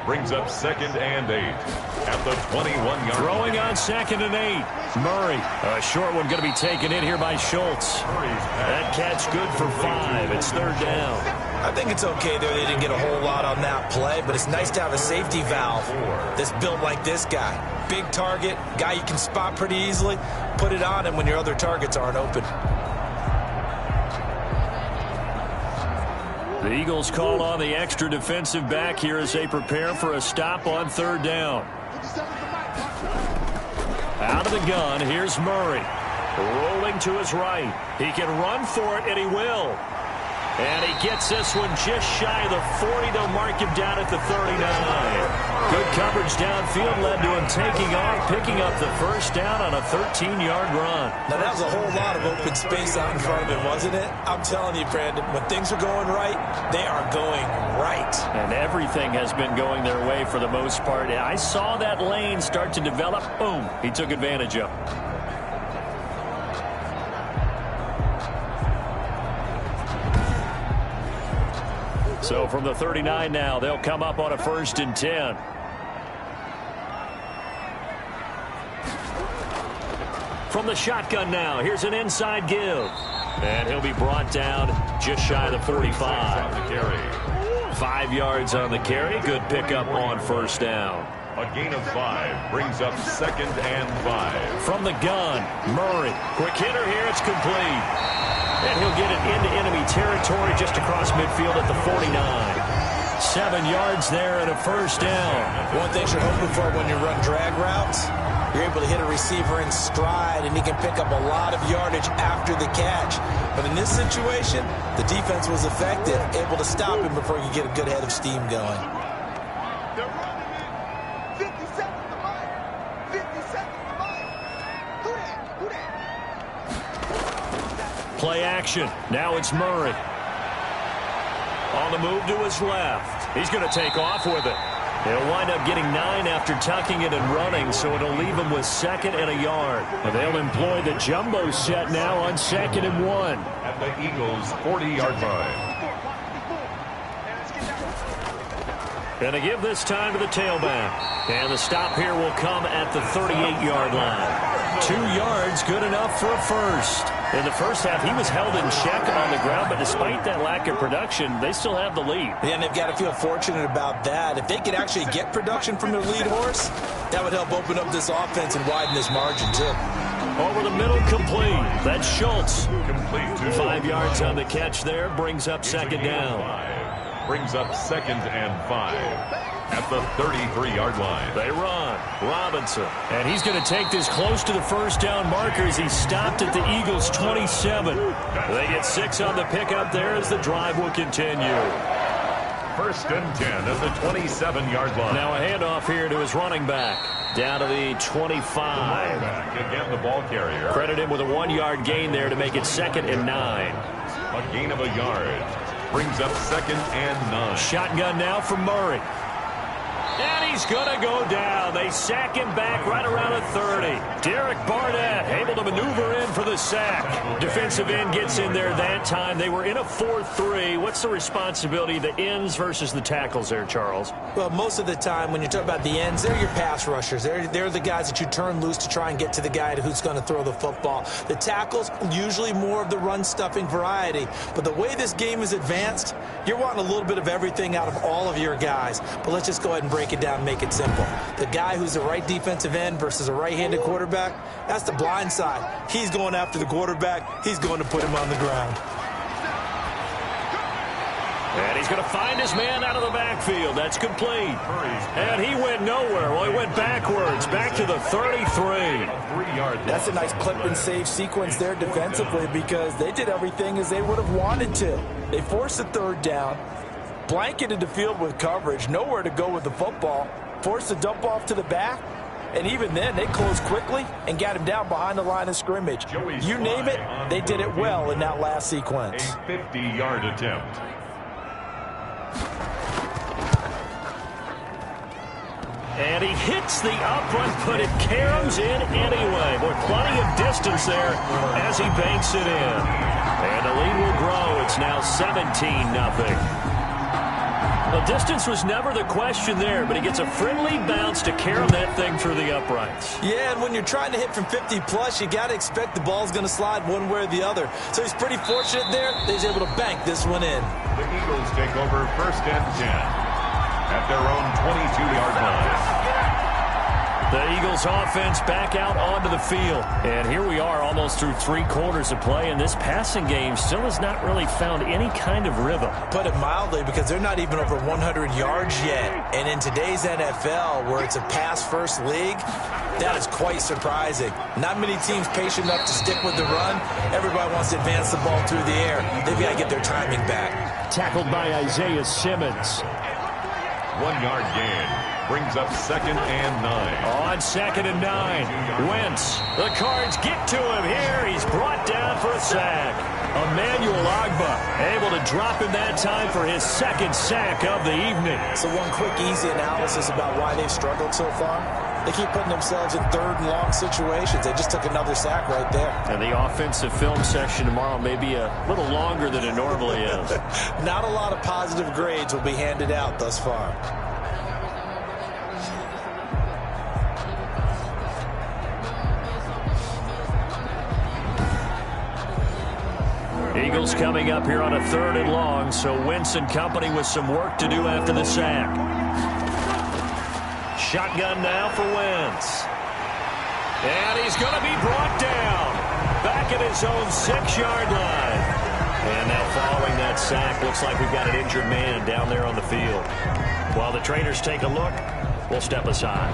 brings up 2nd and 8 at the 21-yard. Throwing on 2nd and 8. Murray, a short one going to be taken in here by Schultz. That catch good for 5. It's 3rd down. I think it's okay there. They didn't get a whole lot on that play, but it's nice to have a safety valve that's built like this guy. Big target, guy you can spot pretty easily. Put it on him when your other targets aren't open. The Eagles call on the extra defensive back here as they prepare for a stop on 3rd down. Out of the gun, here's Murray. Rolling to his right. He can run for it, and he will. And he gets this one just shy of the 40. They'll mark him down at the 39. Good coverage downfield led to him taking off, picking up the 1st down on a 13-yard run. Now, that was a whole lot of open space out in front of him, wasn't it? I'm telling you, Brandon, when things are going right, they are going right. And everything has been going their way for the most part. I saw that lane start to develop. Boom. He took advantage of it. So from the 39 now, they'll come up on a 1st and 10. From the shotgun now, here's an inside give. And he'll be brought down just shy of the 45. 5 yards on the carry. Good pickup on 1st down. A gain of 5 brings up 2nd and 5. From the gun, Murray. Quick hitter here, it's complete. And he'll get it into enemy territory just across midfield at the 49. 7 yards there and a 1st down. One thing you're hoping for when you run drag routes, you're able to hit a receiver in stride, and he can pick up a lot of yardage after the catch. But in this situation, the defense was effective, able to stop him before he could get a good head of steam going. Play action. Now it's Murray. On the move to his left. He's going to take off with it. He'll wind up getting 9 after tucking it and running, so it'll leave him with 2nd and a yard. And they'll employ the jumbo set now on 2nd and 1. At the Eagles' 40-yard line. And they give this time to the tailback. And the stop here will come at the 38-yard line. 2 yards, good enough for a 1st. In the 1st half, he was held in check on the ground, but despite that lack of production, they still have the lead. Yeah, and they've got to feel fortunate about that. If they could actually get production from their lead horse, that would help open up this offense and widen this margin, too. Over the middle, complete. That's Schultz. Complete to 5 yards on the catch there, brings up 2nd down. Brings up 2nd and 5. At the 33-yard line. They run. Robinson. And he's going to take this close to the 1st down marker as he stopped at the Eagles' 27. They get 6 on the pickup there as the drive will continue. 1st and 10 at the 27-yard line. Now a handoff here to his running back. Down to the 25. Again, the ball carrier. Credit him with a 1-yard gain there to make it 2nd and 9. A gain of a yard. Brings up 2nd and 9. Shotgun now from Murray. And he's going to go down. They sack him back right around the 30. Derek Barnett able to maneuver in for the sack. Defensive end gets in there that time. They were in a 4-3. What's the responsibility of the ends versus the tackles there, Charles? Well, most of the time when you talk about the ends, they're your pass rushers. They're the guys that you turn loose to try and get to the guy who's going to throw the football. The tackles, usually more of the run-stuffing variety. But the way this game is advanced, you're wanting a little bit of everything out of all of your guys. But let's just go ahead and break it down and make it simple. The guy who's the right defensive end versus a right-handed quarterback, that's the blind side. He's going after the quarterback. He's going to put him on the ground. And he's going to find his man out of the backfield. That's complete. And he went nowhere. Well, he went backwards, back to the 33. That's a nice clip and save sequence there defensively because they did everything as they would have wanted to. They forced the third down, blanketed the field with coverage, nowhere to go with the football, forced the dump off to the back, and even then they closed quickly and got him down behind the line of scrimmage. You name it, they did it well in that last sequence. A 50-yard attempt. And he hits the upright, but it caroms in anyway. Boy, plenty of distance there as he banks it in. And the lead will grow. It's now 17-0. The distance was never the question there, but he gets a friendly bounce to carom that thing through the uprights. Yeah, and when you're trying to hit from 50-plus, you got to expect the ball's going to slide one way or the other. So he's pretty fortunate there that he's able to bank this one in. The Eagles take over 1st and 10 at their own 22-yard line. The Eagles offense back out onto the field. And here we are almost through 3 quarters of play, and this passing game still has not really found any kind of rhythm. Put it mildly, because they're not even over 100 yards yet. And in today's NFL, where it's a pass-first league, that is quite surprising. Not many teams patient enough to stick with the run. Everybody wants to advance the ball through the air. They've got to get their timing back. Tackled by Isaiah Simmons. 1-yard gain. Brings up 2nd and 9. On 2nd and 9. Wentz. The Cards get to him here. He's brought down for a sack. Emmanuel Ogbah able to drop him that time for his 2nd sack of the evening. So one quick, easy analysis about why they've struggled so far. They keep putting themselves in 3rd and long situations. They just took another sack right there. And the offensive film session tomorrow may be a little longer than it normally is. Not a lot of positive grades will be handed out thus far. Eagles coming up here on a 3rd and long, so Wentz and company with some work to do after the sack. Shotgun now for Wentz. And he's going to be brought down back at his own 6-yard line. And now following that sack, looks like we've got an injured man down there on the field. While the trainers take a look, we'll step aside.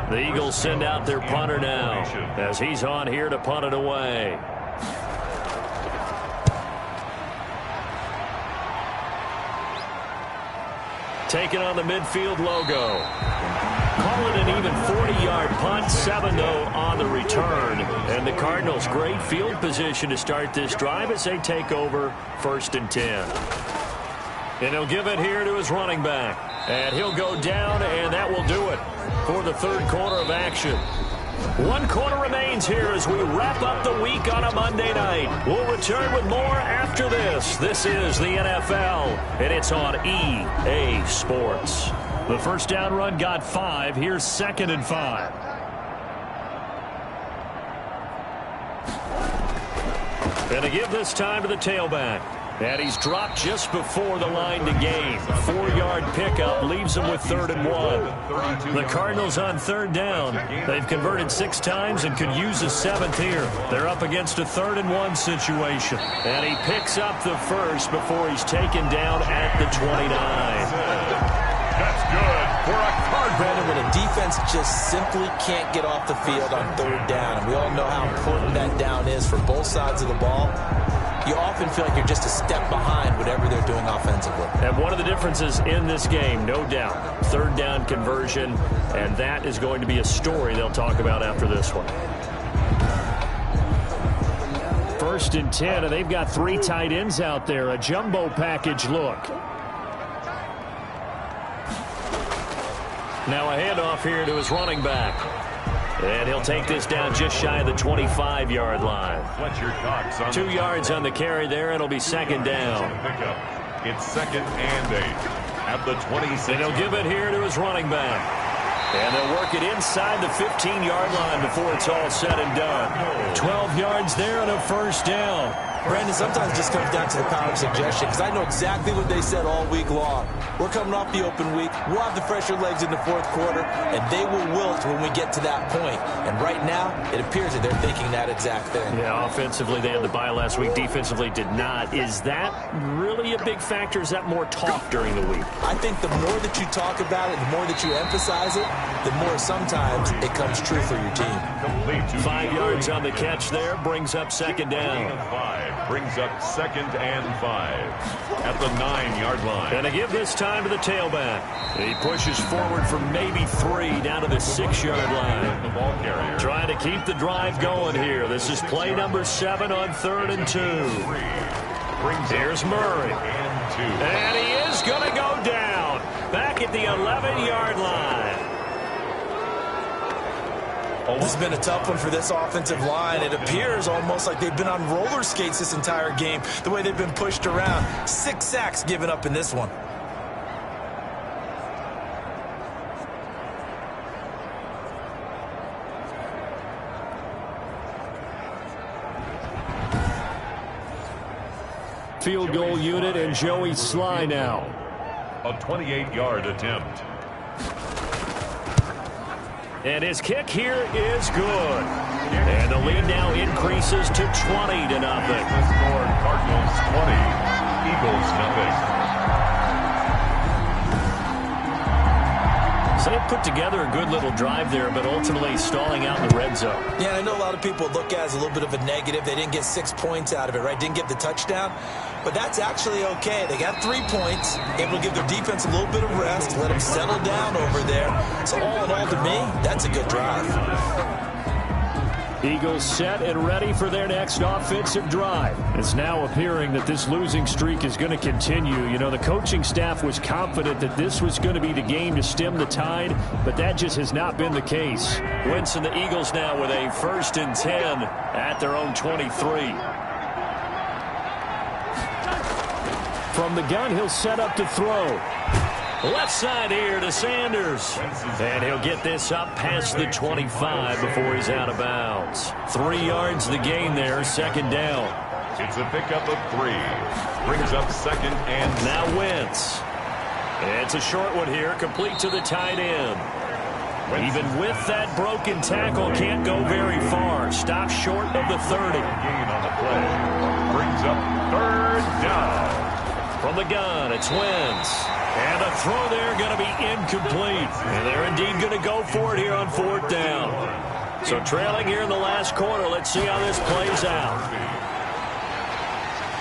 The Eagles send out their punter now as he's on here to punt it away. Taking on the midfield logo. Call it an even 40-yard punt, 7-0 on the return. And the Cardinals, great field position to start this drive as they take over 1st and 10. And he'll give it here to his running back. And he'll go down, and that will do it for the 3rd quarter of action. 1 quarter remains here as we wrap up the week on a Monday night. We'll return with more after this. This is the NFL, and it's on EA Sports. The first down run got 5. Here's 2nd and 5. And to give this time to the tailback. And he's dropped just before the line to gain. 4-yard pickup leaves him with 3rd and 1. The Cardinals on 3rd down. They've converted 6 times and could use a 7th here. They're up against a 3rd and 1 situation. And he picks up the first before he's taken down at the 29. That's good for a Cardinal. Brandon, when a defense just simply can't get off the field on 3rd down, and we all know how important that down is for both sides of the ball, you often feel like you're just a step behind whatever they're doing offensively. And one of the differences in this game, no doubt, 3rd down conversion, and that is going to be a story they'll talk about after this one. 1st and 10, and they've got 3 tight ends out there. A jumbo package look. Now a handoff here to his running back. And he'll take this down just shy of the 25-yard line. 2 yards on the carry there. It'll be 2nd down. It's 2nd and 8 at the 26. And he'll give it here to his running back. And they'll work it inside the 15-yard line before it's all said and done. 12 yards there on a 1st down. Brandon, sometimes it just comes down to the power of suggestion, because I know exactly what they said all week long. We're coming off the open week. We'll have the fresher legs in the 4th quarter, and they will wilt when we get to that point. And right now, it appears that they're thinking that exact thing. Yeah, offensively, they had the bye last week. Defensively, did not. Is that really a big factor? Is that more talk during the week? I think the more that you talk about it, the more that you emphasize it, the more sometimes it comes true for your team. 5 yards on the catch there. Brings up 2nd down. 5 brings up 2nd and 5 at the 9-yard line. And to give this time to the tailback. He pushes forward for maybe 3 down to the 6-yard line. The ball carrier. Trying to keep the drive going here. This is play number 7 on 3rd and 2. Here's Murray. And he is going to go down. Back at the 11-yard line. This has been a tough one for this offensive line. It appears almost like they've been on roller skates this entire game, the way they've been pushed around. 6 sacks given up in this one. Field goal unit and Joey Sly now. A 28-yard attempt. And his kick here is good. And the lead now increases to 20-0. The score, Cardinals 20, Eagles nothing. So they put together a good little drive there, but ultimately stalling out in the red zone. Yeah, I know a lot of people look at it as a little bit of a negative. They didn't get 6 points out of it, right? Didn't get the touchdown. But that's actually okay. They got 3 points, able to give their defense a little bit of rest, let them settle down over there. So all in all, to me, that's a good drive. Eagles set and ready for their next offensive drive. It's now appearing that this losing streak is going to continue. You know, the coaching staff was confident that this was going to be the game to stem the tide, but that just has not been the case. Wentz and the Eagles now with a 1st and 10 at their own 23. From the gun, he'll set up to throw. Left side here to Sanders. And he'll get this up past the 25 before he's out of bounds. 3 yards the gain there, 2nd down. It's a pickup of 3. Brings up 2nd and... Now Wentz. It's a short one here, complete to the tight end. Even with that broken tackle, can't go very far. Stops short of the 30. Gain on the play. Brings up 3rd down. From the gun, it's Wentz. And a throw there going to be incomplete. And they're indeed going to go for it here on 4th down. So trailing here in the last quarter. Let's see how this plays out.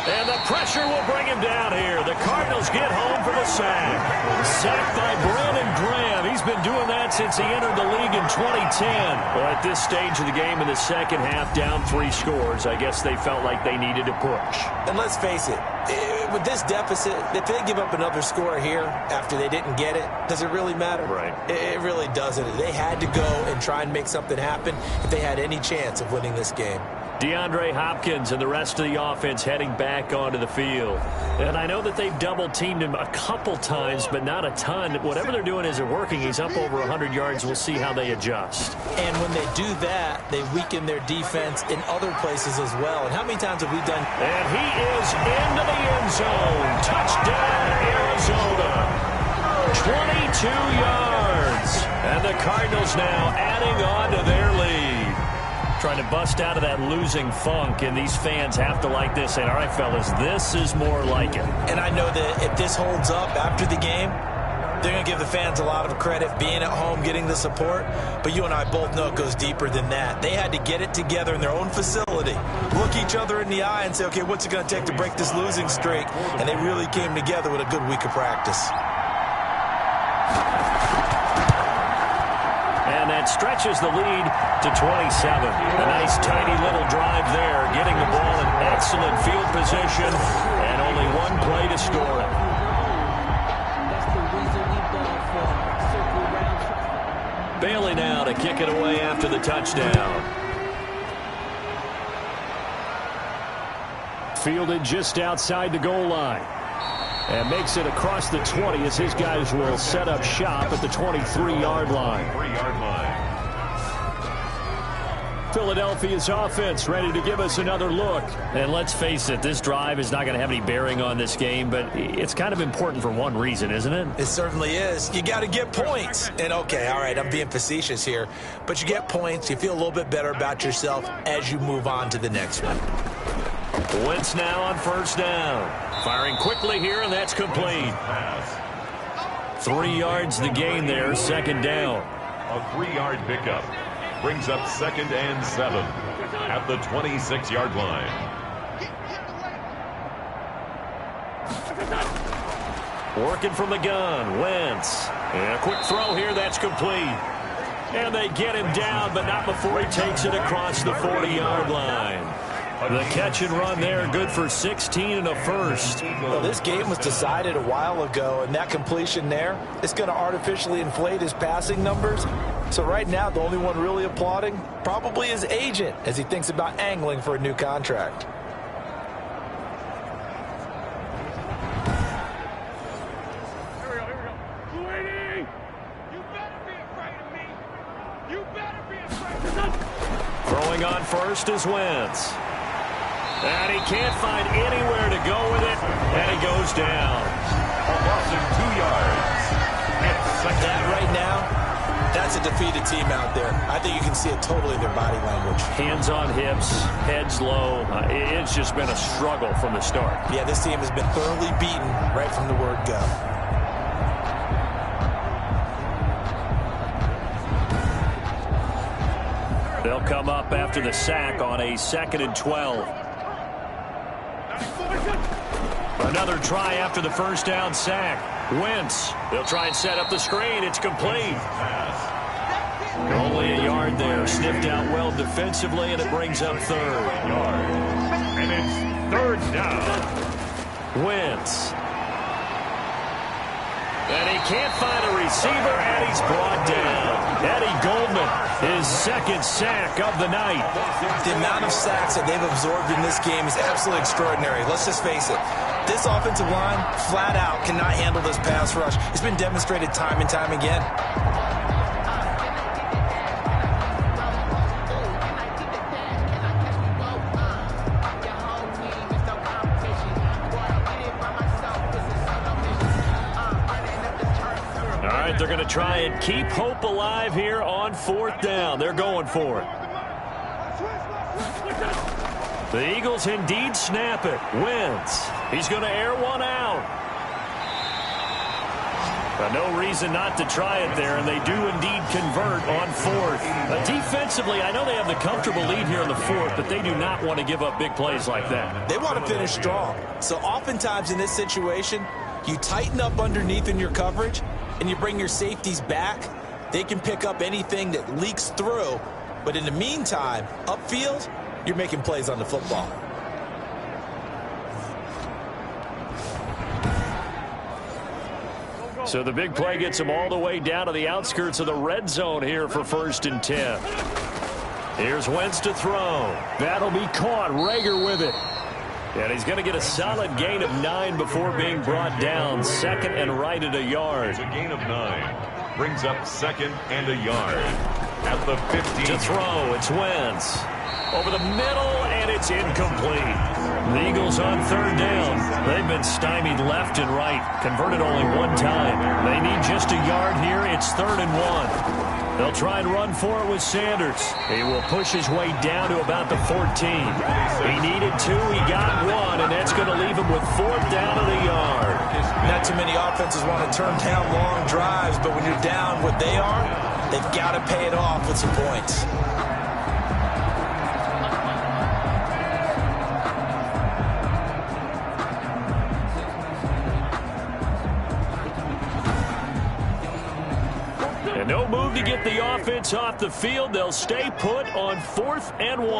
And the pressure will bring him down here. The Cardinals get home for the sack. Sacked by Brandon Graham. He's been doing that since he entered the league in 2010. Well, at this stage of the game in the second half, down 3 scores, I guess they felt like they needed to push. And let's face it, with this deficit, if they give up another score here after they didn't get it, does it really matter? Right. It really doesn't. They had to go and try and make something happen if they had any chance of winning this game. DeAndre Hopkins and the rest of the offense heading back onto the field. And I know that they've double-teamed him a couple times, but not a ton. Whatever they're doing isn't working. He's up over 100 yards. We'll see how they adjust. And when they do that, they weaken their defense in other places as well. And how many times have we done... And he is into the end zone. Touchdown, Arizona. 22 yards. And the Cardinals now adding on to their lead. Trying to bust out of that losing funk, and these fans have to like this. And all right, fellas, this is more like it. And I know that if this holds up after the game, they're going to give the fans a lot of credit, being at home, getting the support. But you and I both know it goes deeper than that. They had to get it together in their own facility, look each other in the eye and say, okay, what's it going to take to break this losing streak? And they really came together with a good week of practice. And that stretches the lead to 27. A nice, tidy little drive there, getting the ball in position, and only one play to score it. Bailey now to kick it away after the touchdown. Fielded just outside the goal line. And makes it across the 20 as his guys will set up shop at the 23-yard line. Philadelphia's offense ready to give us another look. And let's face it, this drive is not going to have any bearing on this game, but it's kind of important for one reason, isn't it? It certainly is. You got to get points. And, okay, all right, I'm being facetious here, but you get points, you feel a little bit better about yourself as you move on to the next one. Wentz now on first down. Firing quickly here, and that's complete. 3 yards the gain there, second down. A 3-yard pickup. Brings up 2nd and 7 at the 26-yard line. Working from the gun, Wentz. And a quick throw here, that's complete. And they get him down, but not before he takes it across the 40-yard line. The catch and run there, good for 16 and a first. Well, this game was decided a while ago, and that completion there is going to artificially inflate his passing numbers. So right now, the only one really applauding probably his agent as he thinks about angling for a new contract. Here we go. Sweetie! You better be afraid of me. You better be afraid of me. Throwing on first is Wentz. And he can't find anywhere to go with it, and he goes down. A loss of 2 yards. That right now, that's a defeated team out there. I think you can see it totally in their body language. Hands on hips, heads low. It's just been a struggle from the start. Yeah, this team has been thoroughly beaten right from the word go. They'll come up after the sack on a 2nd and 12. Another try after the first down sack. Wentz. They'll try and set up the screen. It's complete. Only a yard there. Sniffed out well defensively, and it brings up 3rd. And it's 3rd down. Wentz. And he can't find a receiver, and he's brought down. Eddie Goldman, his 2nd sack of the night. The amount of sacks that they've absorbed in this game is absolutely extraordinary. Let's just face it. This offensive line, flat out, cannot handle this pass rush. It's been demonstrated time and time again. All right, they're going to try and keep hope alive here on 4th down. They're going for it. The Eagles indeed snap it. Wentz. He's going to air one out. But no reason not to try it there, and they do indeed convert on 4th. Defensively, I know they have the comfortable lead here in the 4th, but they do not want to give up big plays like that. They want to finish strong. So oftentimes in this situation, you tighten up underneath in your coverage, and you bring your safeties back. They can pick up anything that leaks through. But in the meantime, upfield, you're making plays on the football. So the big play gets them all the way down to the outskirts of the red zone here for 1st and 10. Here's Wentz to throw. That'll be caught. Rager with it. And he's going to get a solid gain of 9 before being brought down. 2nd and right at a yard. It's a gain of 9. Brings up 2nd and a yard. At the 15. To throw, it's Wentz. Over the middle, and it's incomplete. The Eagles on 3rd down. They've been stymied left and right. Converted only 1 time. They need just a yard here. It's 3rd and 1. They'll try and run for it with Sanders. He will push his way down to about the 14. He needed 2. He got 1, and that's going to leave him with 4th down and a yard. Not too many offenses want to turn down long drives, but when you're down what they are, they've got to pay it off with some points. And no move to get the offense off the field. They'll stay put on 4th and 1.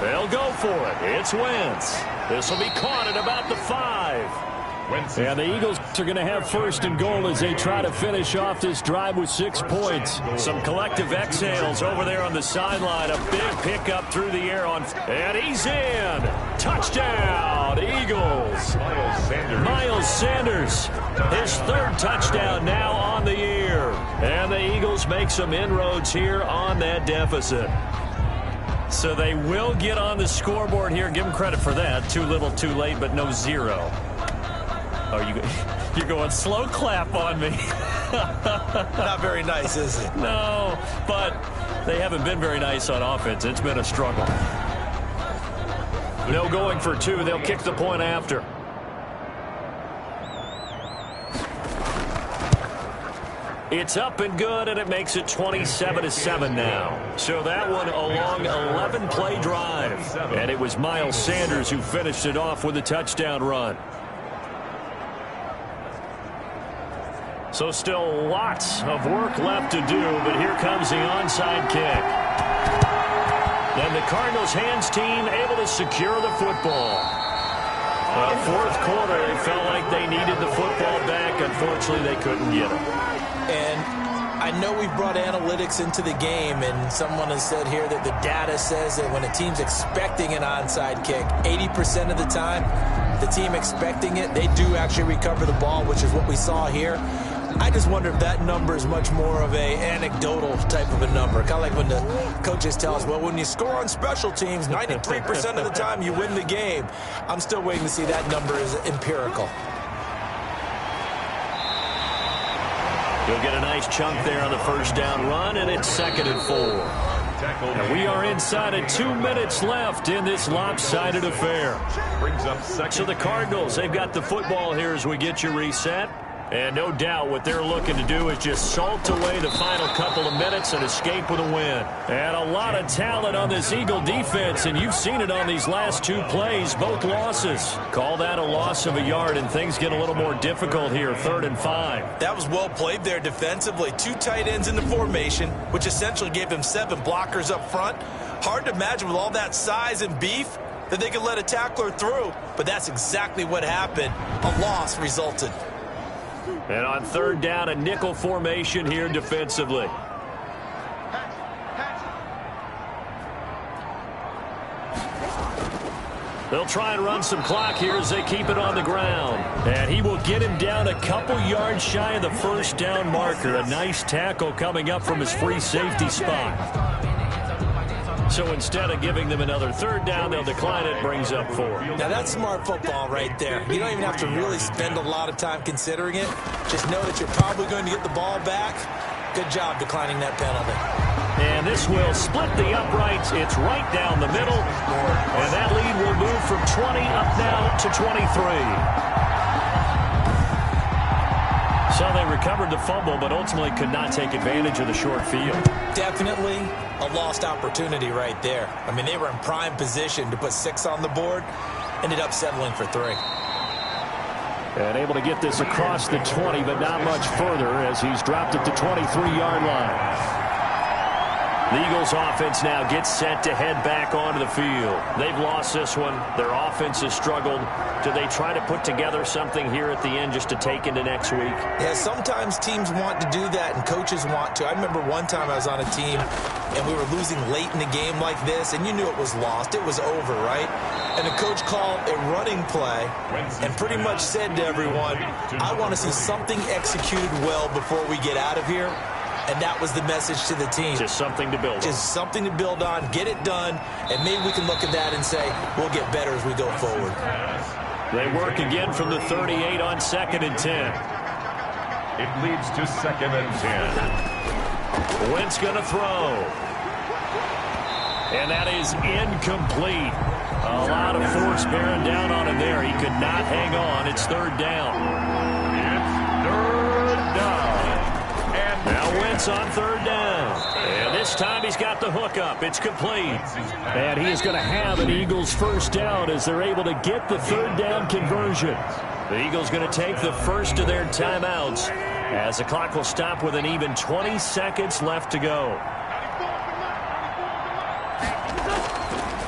They'll go for it. It's Wentz. This will be caught at about the 5. And the Eagles are going to have first and goal as they try to finish off this drive with 6 points. Some collective exhales over there on the sideline. A big pickup through the air and he's in. Touchdown, Eagles. Miles Sanders, his 3rd touchdown now on the year. And the Eagles make some inroads here on that deficit. So they will get on the scoreboard here. Give them credit for that. Too little, too late, but no 0. Oh, you're going slow clap on me. Not very nice, is it? No, but they haven't been very nice on offense. It's been a struggle. No going for 2. They'll kick the point after. It's up and good, and it makes it 27-7 now. So that one a long 11-play drive. And it was Miles Sanders who finished it off with a touchdown run. So still lots of work left to do, but here comes the onside kick. Then the Cardinals hands team able to secure the football. 4th quarter, they felt like they needed the football back. Unfortunately, they couldn't get it. And I know we've brought analytics into the game, and someone has said here that the data says that when a team's expecting an onside kick, 80% of the time, the team expecting it, they do actually recover the ball, which is what we saw here. I just wonder if that number is much more of a anecdotal type of a number. Kind of like when the coaches tell us, well, when you score on special teams, 93% of the time you win the game. I'm still waiting to see that number is empirical. You'll get a nice chunk there on the first down run, and it's 2nd and 4. And we are inside of 2 minutes left in this lopsided affair. So the Cardinals, they've got the football here as we get you reset. And no doubt what they're looking to do is just salt away the final couple of minutes and escape with a win. And a lot of talent on this Eagle defense, and you've seen it on these last 2 plays, both losses. Call that a loss of a yard, and things get a little more difficult here, 3rd and 5. That was well played there defensively. 2 tight ends in the formation, which essentially gave him 7 blockers up front. Hard to imagine with all that size and beef that they could let a tackler through, but that's exactly what happened. A loss resulted. And on 3rd down, a nickel formation here defensively. They'll try and run some clock here as they keep it on the ground. And he will get him down a couple yards shy of the first down marker. A nice tackle coming up from his free safety spot. So instead of giving them another 3rd down, they'll decline it, brings up 4. Now that's smart football right there. You don't even have to really spend a lot of time considering it. Just know that you're probably going to get the ball back. Good job declining that penalty. And this will split the uprights. It's right down the middle. And that lead will move from 20 up now to 23. So they recovered the fumble, but ultimately could not take advantage of the short field. Definitely a lost opportunity right there. I mean, they were in prime position to put 6 on the board. Ended up settling for 3. And able to get this across the 20, but not much further as he's dropped at the 23-yard line. The Eagles offense now gets set to head back onto the field. They've lost this one. Their offense has struggled. Do they try to put together something here at the end just to take into next week? Yeah, sometimes teams want to do that and coaches want to. I remember one time I was on a team and we were losing late in the game like this, and you knew it was lost. It was over, right? And the coach called a running play and pretty much said to everyone, I want to see something executed well before we get out of here. And that was the message to the team. Just something to build on. Just something to build on, get it done, and maybe we can look at that and say, we'll get better as we go forward. They work again from the 38 on 2nd and 10. It leads to 2nd and 10. Wentz going to throw. And that is incomplete. A lot of force bearing down on him there. He could not hang on. It's 3rd down. It's 3rd down. Now Wentz on 3rd down. And this time he's got the hook up. It's complete. And he is going to have an Eagles 1st down as they're able to get the 3rd down conversion. The Eagles going to take the first of their timeouts as the clock will stop with an even 20 seconds left to go.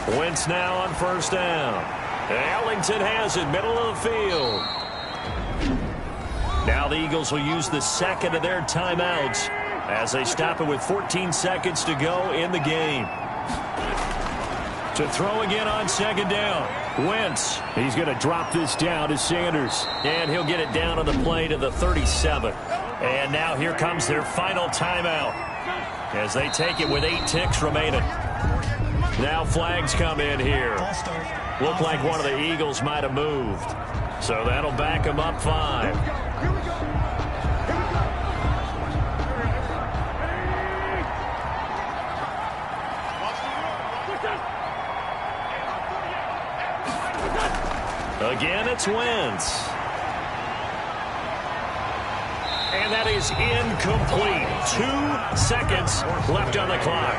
Wentz now on first down. Ellington has it, middle of the field. Now the Eagles will use the second of their timeouts as they stop it with 14 seconds to go in the game. To throw again on second down. Wentz. He's going to drop this down to Sanders. And he'll get it down on the play to the 37. And now here comes their final timeout as they take it with 8 ticks remaining. Now flags come in here. Looked like one of the Eagles might have moved. So that'll back them up 5. Again, it's Wentz. And that is incomplete. 2 seconds left on the clock.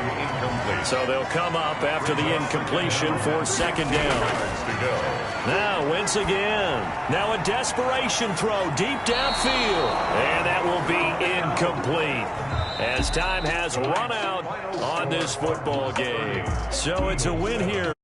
So they'll come up after the incompletion for second down. Now Wentz again. Now a desperation throw deep downfield. And that will be incomplete as time has run out on this football game. So it's a win here.